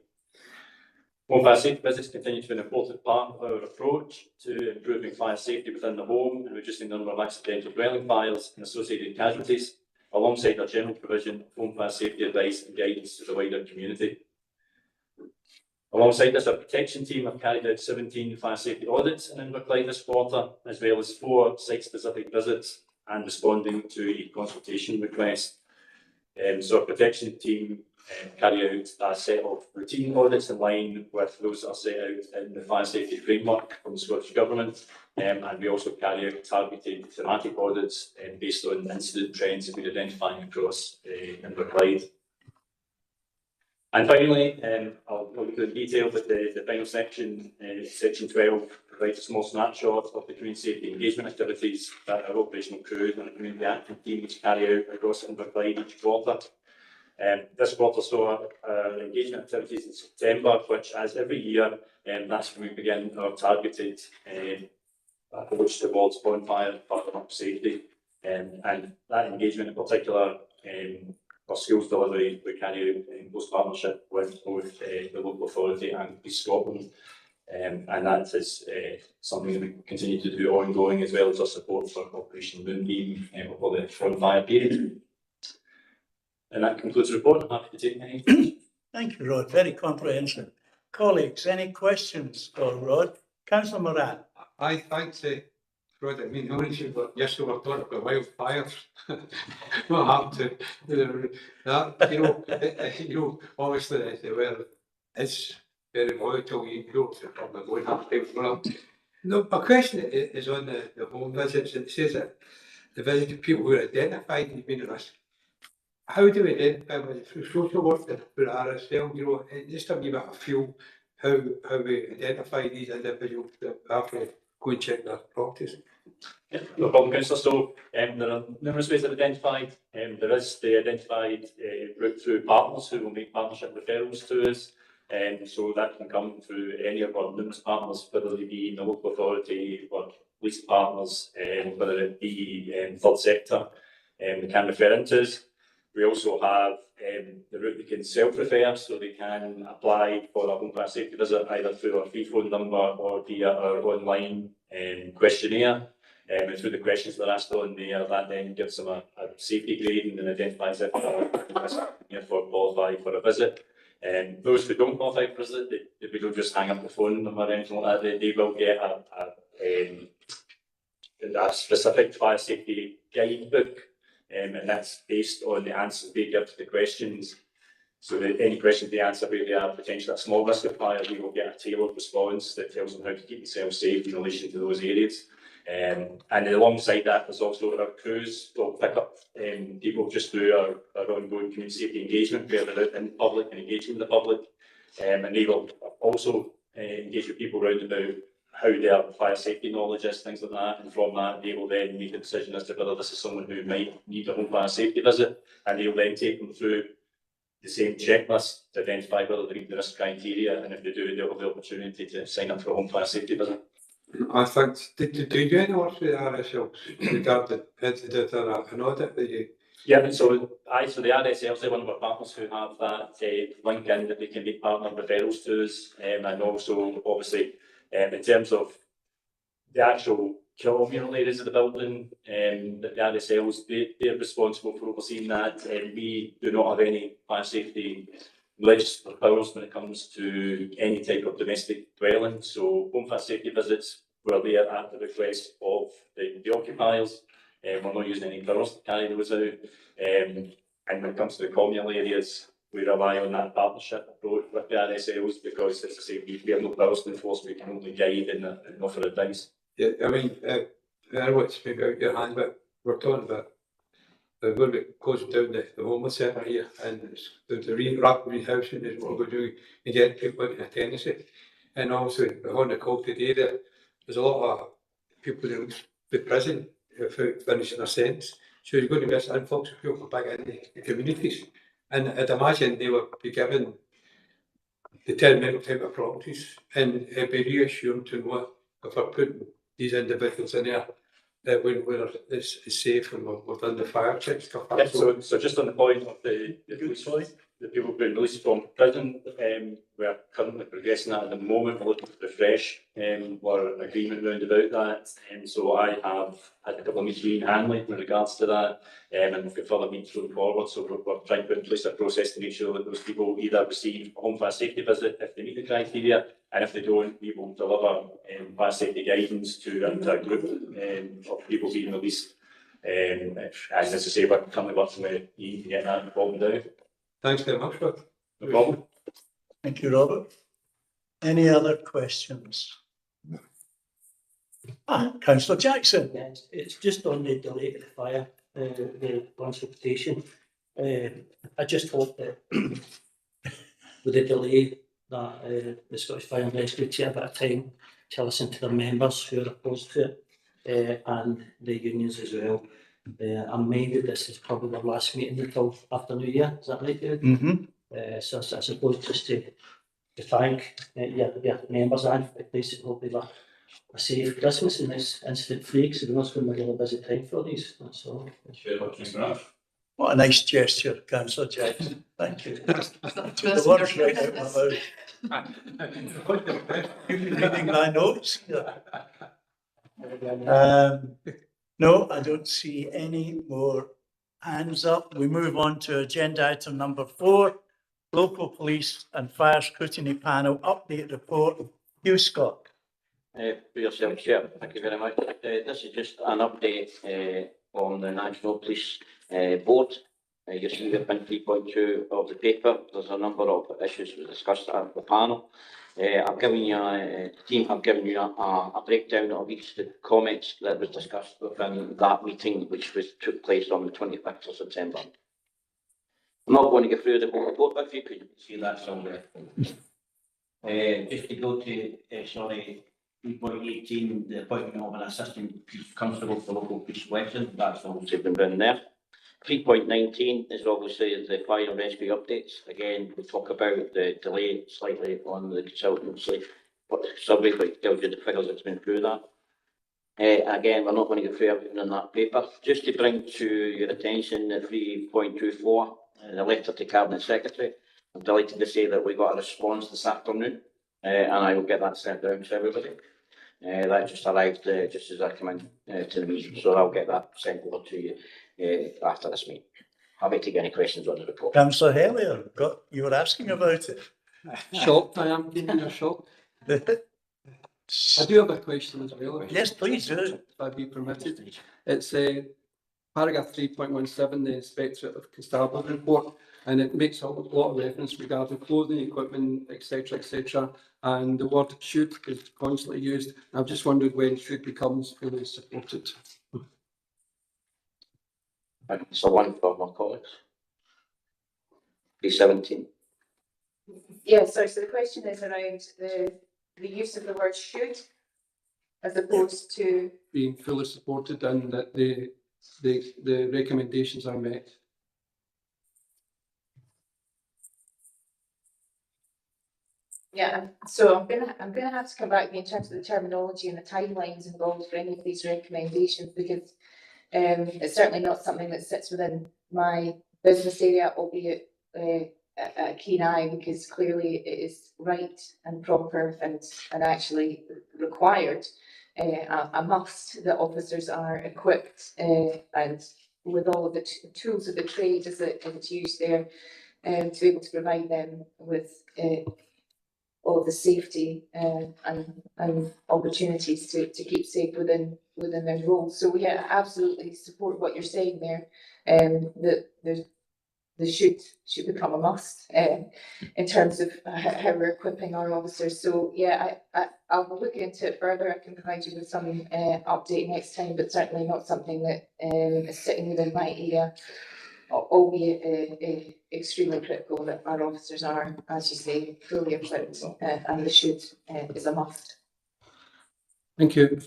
Speaker 7: Home fire safety visits continue to be an important part of our approach to improving fire safety within the home and reducing the number of accidental dwelling fires and associated casualties, alongside our general provision of home fire safety advice and guidance to the wider community. Alongside this, our protection team have carried out 17 fire safety audits in Inverclyde this quarter, as well as 4 site-specific visits and responding to a consultation request. So our protection team carry out a set of routine audits in line with those that are set out in the fire safety framework from the Scottish Government, and we also carry out targeted thematic audits based on incident trends that we're identifying across Inverclyde. And finally, I'll go into detail, but the final section, section 12, provides a small snapshot of the community safety engagement activities that our operational crews and community action teams carry out across Inverclyde each quarter. This quarter saw engagement activities in September, which, as every year, that's when we begin our targeted approach towards bonfire and firework safety. And that engagement in particular, for schools delivery, we carry out in close partnership with both the local authority and Police Scotland. And that is something that we continue to do ongoing, as well as our support for Operation Moonbeam for the bonfire period. And that concludes the report. I'm happy to take any questions.
Speaker 1: Thank you, Rod. Very comprehensive. Colleagues, any questions for Rod? Councillor Moran.
Speaker 4: Thanks, Rod. I mean, yesterday we were talking about wildfires. What happened to that? Obviously the weather is very volatile. Probably won't have to well. No, my question is on the home visits. It says that the visited people who are identified as being at risk. How do we identify them through social work for RSL? Just to give it a feel how we identify these individuals that have to go and check their properties.
Speaker 7: Yeah, no problem, Councillor. So there are numerous ways of identified. There is the identified route through partners who will make partnership referrals to us. So that can come through any of our numerous partners, whether they be in the local authority or police partners, whether it be third sector, they can refer into us. We also have the route they can self-refer, so they can apply for a home fire safety visit either through our free phone number or via our online questionnaire. And through the questions that are asked on there, that then gives them a safety grading and identifies if they're qualify for a visit. Those who don't qualify for a visit, we don't just hang up the phone or anything like that. They will get a specific fire safety guidebook. And that's based on the answers they give to the questions. So that any questions they answer where they are potentially at small risk of fire, we will get a tailored response that tells them how to keep themselves safe in relation to those areas. And alongside that, there's also our crews will pick up people just through our ongoing community safety engagement, where they're out in public and engaging with the public. And they will also engage with people around about how their fire safety knowledge is, things like that, and from that they will then make a decision as to whether this is someone who might need a home fire safety visit, and they will then take them through the same checklist to identify whether they meet the risk criteria, and if they do, they'll have the opportunity to sign up for a home fire safety visit.
Speaker 4: I think, did you do any work with the RSLs regarding, did an audit that you?
Speaker 7: Yeah, so the RSLs, they're one of our partners who have that link in that they can make partner referrals to us, and also obviously in terms of the actual communal areas of the building, the RSLs, they're responsible for overseeing that, and we do not have any fire safety legislative powers when it comes to any type of domestic dwelling. So home fire safety visits were there at the request of the occupiers. We're not using any powers to carry those out. And when it comes to the communal areas, we rely on that partnership approach with the RSLs because, as I say, we have no powers to enforce, we can only guide and offer advice.
Speaker 4: Yeah, I mean, I don't want to speak out your hand, but we're talking about we're going to be closing down the homeless centre here, and the rapid rehousing is what we're doing and getting people into a tenancy. And also on the call today, there's a lot of people in the prison without finishing their sentence. So you're going to miss influx of people back in the communities. And I'd imagine they will be given determined type of properties, and it'd be reassuring to know if we're putting these individuals in there that when it's safe and we've done the fire checks stuff.
Speaker 7: Yeah, so just on the point of the people being released from prison, we're currently progressing that at the moment. We're looking to refresh our agreement round about that. So I have had a couple of meetings in Hanley in regards to that, and we've got further meetings going forward. So we're trying to put in place a process to make sure that those people either receive a home fire safety visit if they meet the criteria, and if they don't, we will deliver fire safety guidance to a group of people being released. And as I say, we're currently working with Ian to get that problem down.
Speaker 4: Thanks very much, Rob.
Speaker 7: No problem.
Speaker 1: Thank you, Robert. Any other questions? Councillor Jackson.
Speaker 10: Yes, it's just on the delay to the fire, the consultation. I just hope that with the delay that the Scottish Fire and Rescue take a bit of time to listen to their members who are opposed to it, and the unions as well. I'm minded this is probably the last meeting until after New Year. Is that right, David?
Speaker 1: Mm-hmm.
Speaker 10: So I suppose just to thank your members and basically hopefully a safe Christmas and this incident free, because it's going to be a really busy time for these. That's all.
Speaker 1: What a nice gesture, Councillor Jackson. Thank you. The words right out of my mouth. You've been reading my notes. No, I don't see any more hands up. We move on to agenda item number 4, Local Police and Fire Scrutiny Panel Update Report. Hugh Scott.
Speaker 8: For yourself, Chair. Thank you very much. This is just an update on the National Police Board. You see here in 3.2 of the paper, there's a number of issues we discussed at the panel. I've given you, the team have given you a breakdown of each of the comments that was discussed within that meeting, which took place on the 25th of September. I'm not going to go through the whole report with you, because you can see that somewhere. Just to go to, 3.18, the appointment of an assistant police constable for local police Western, that's obviously been done there. 3.19 is obviously the fire and rescue updates. Again, we talk about the delay slightly on the consultancy survey, which tells you the figures that's been through that. Again, we're not going to go through everything in that paper. Just to bring to your attention the 3.24, the letter to Cabinet Secretary. I'm delighted to say that we got a response this afternoon, and I will get that sent down to everybody. That just arrived just as I come in to the meeting, so I'll get that sent over to you after this meeting. I'll be taking any questions on the report.
Speaker 1: Councillor Hellier, you were asking about it.
Speaker 4: Shocked, I am. You're shocked. I do have a question as well.
Speaker 1: Yes, please do.
Speaker 4: If I'd be permitted. It's paragraph 3.17, the Inspectorate of Constabulary report, and it makes a lot of reference regarding clothing, equipment, etc., etc. And the word should is constantly used. I've just wondered when should becomes fully supported.
Speaker 8: So one for my colleagues. 3.17.
Speaker 11: Yeah, so the question is around the use of the word should as opposed to
Speaker 4: Being fully supported and that the recommendations are met.
Speaker 11: Yeah, so I'm gonna have to come back in terms of the terminology and the timelines involved for any of these recommendations, because it's certainly not something that sits within my business area, albeit a keen eye, because clearly it is right and proper and actually required, a must that officers are equipped and with all of the tools of the trade as it's used there, to be able to provide them with all the safety and opportunities to keep safe within their roles. So yeah, absolutely support what you're saying there. That there should become a must in terms of how we're equipping our officers. So yeah, I'll look into it further. I can provide you with some update next time, but certainly not something that is sitting within my area, albeit extremely critical that our officers are, as you say, fully equipped, and the should is a must.
Speaker 4: Thank you.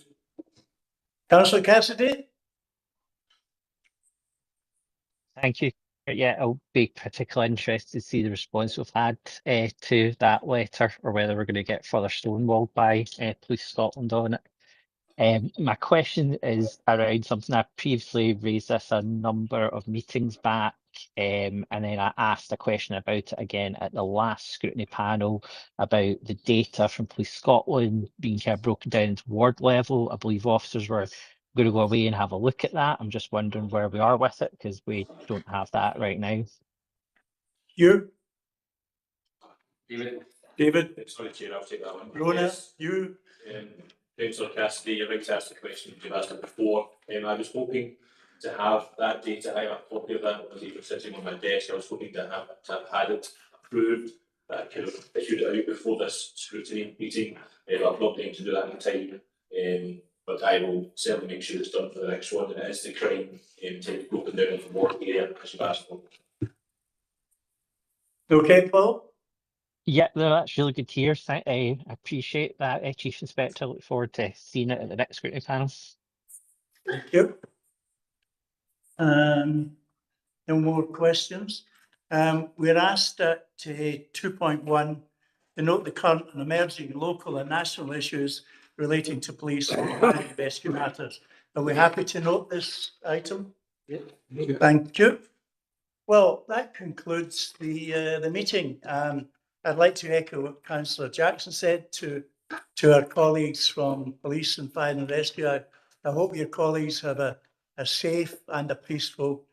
Speaker 1: Councillor Cassidy?
Speaker 3: Thank you. Yeah, I'll be particularly interested to see the response we've had to that letter, or whether we're going to get further stonewalled by Police Scotland on it. My question is around something I previously raised this a number of meetings back, and then I asked a question about it again at the last scrutiny panel about the data from Police Scotland being kind of broken down into ward level. I believe officers were going to go away and have a look at that. I'm just wondering where we are with it, because we don't have that right now.
Speaker 1: You?
Speaker 7: David? Sorry, Chair, I'll take that one.
Speaker 1: Rona,
Speaker 7: Yes.
Speaker 1: you?
Speaker 7: Councillor Cassidy, you're right to ask the question, you've asked it before. I was hoping to have that data. I have a copy of that, as it was sitting on my desk. I was hoping to have had it approved, that kind of issued it out before this scrutiny meeting. I've not been able to do that in time, but I will certainly make sure it's done for the next one. And it is the crime to be broken down into more area, as you've asked for.
Speaker 1: Okay, Paul?
Speaker 3: Yeah, no, that's really good to hear. I appreciate that, Chief Inspector. I look forward to seeing it at the next scrutiny panel.
Speaker 1: Thank you. No more questions. We're asked at 2.1 to note the current and emerging local and national issues relating to police and rescue matters. Are we happy to note this item?
Speaker 4: Yeah.
Speaker 1: Thank you. Well, that concludes the meeting. I'd like to echo what Councillor Jackson said to our colleagues from Police and Fire and Rescue. I hope your colleagues have a safe and a peaceful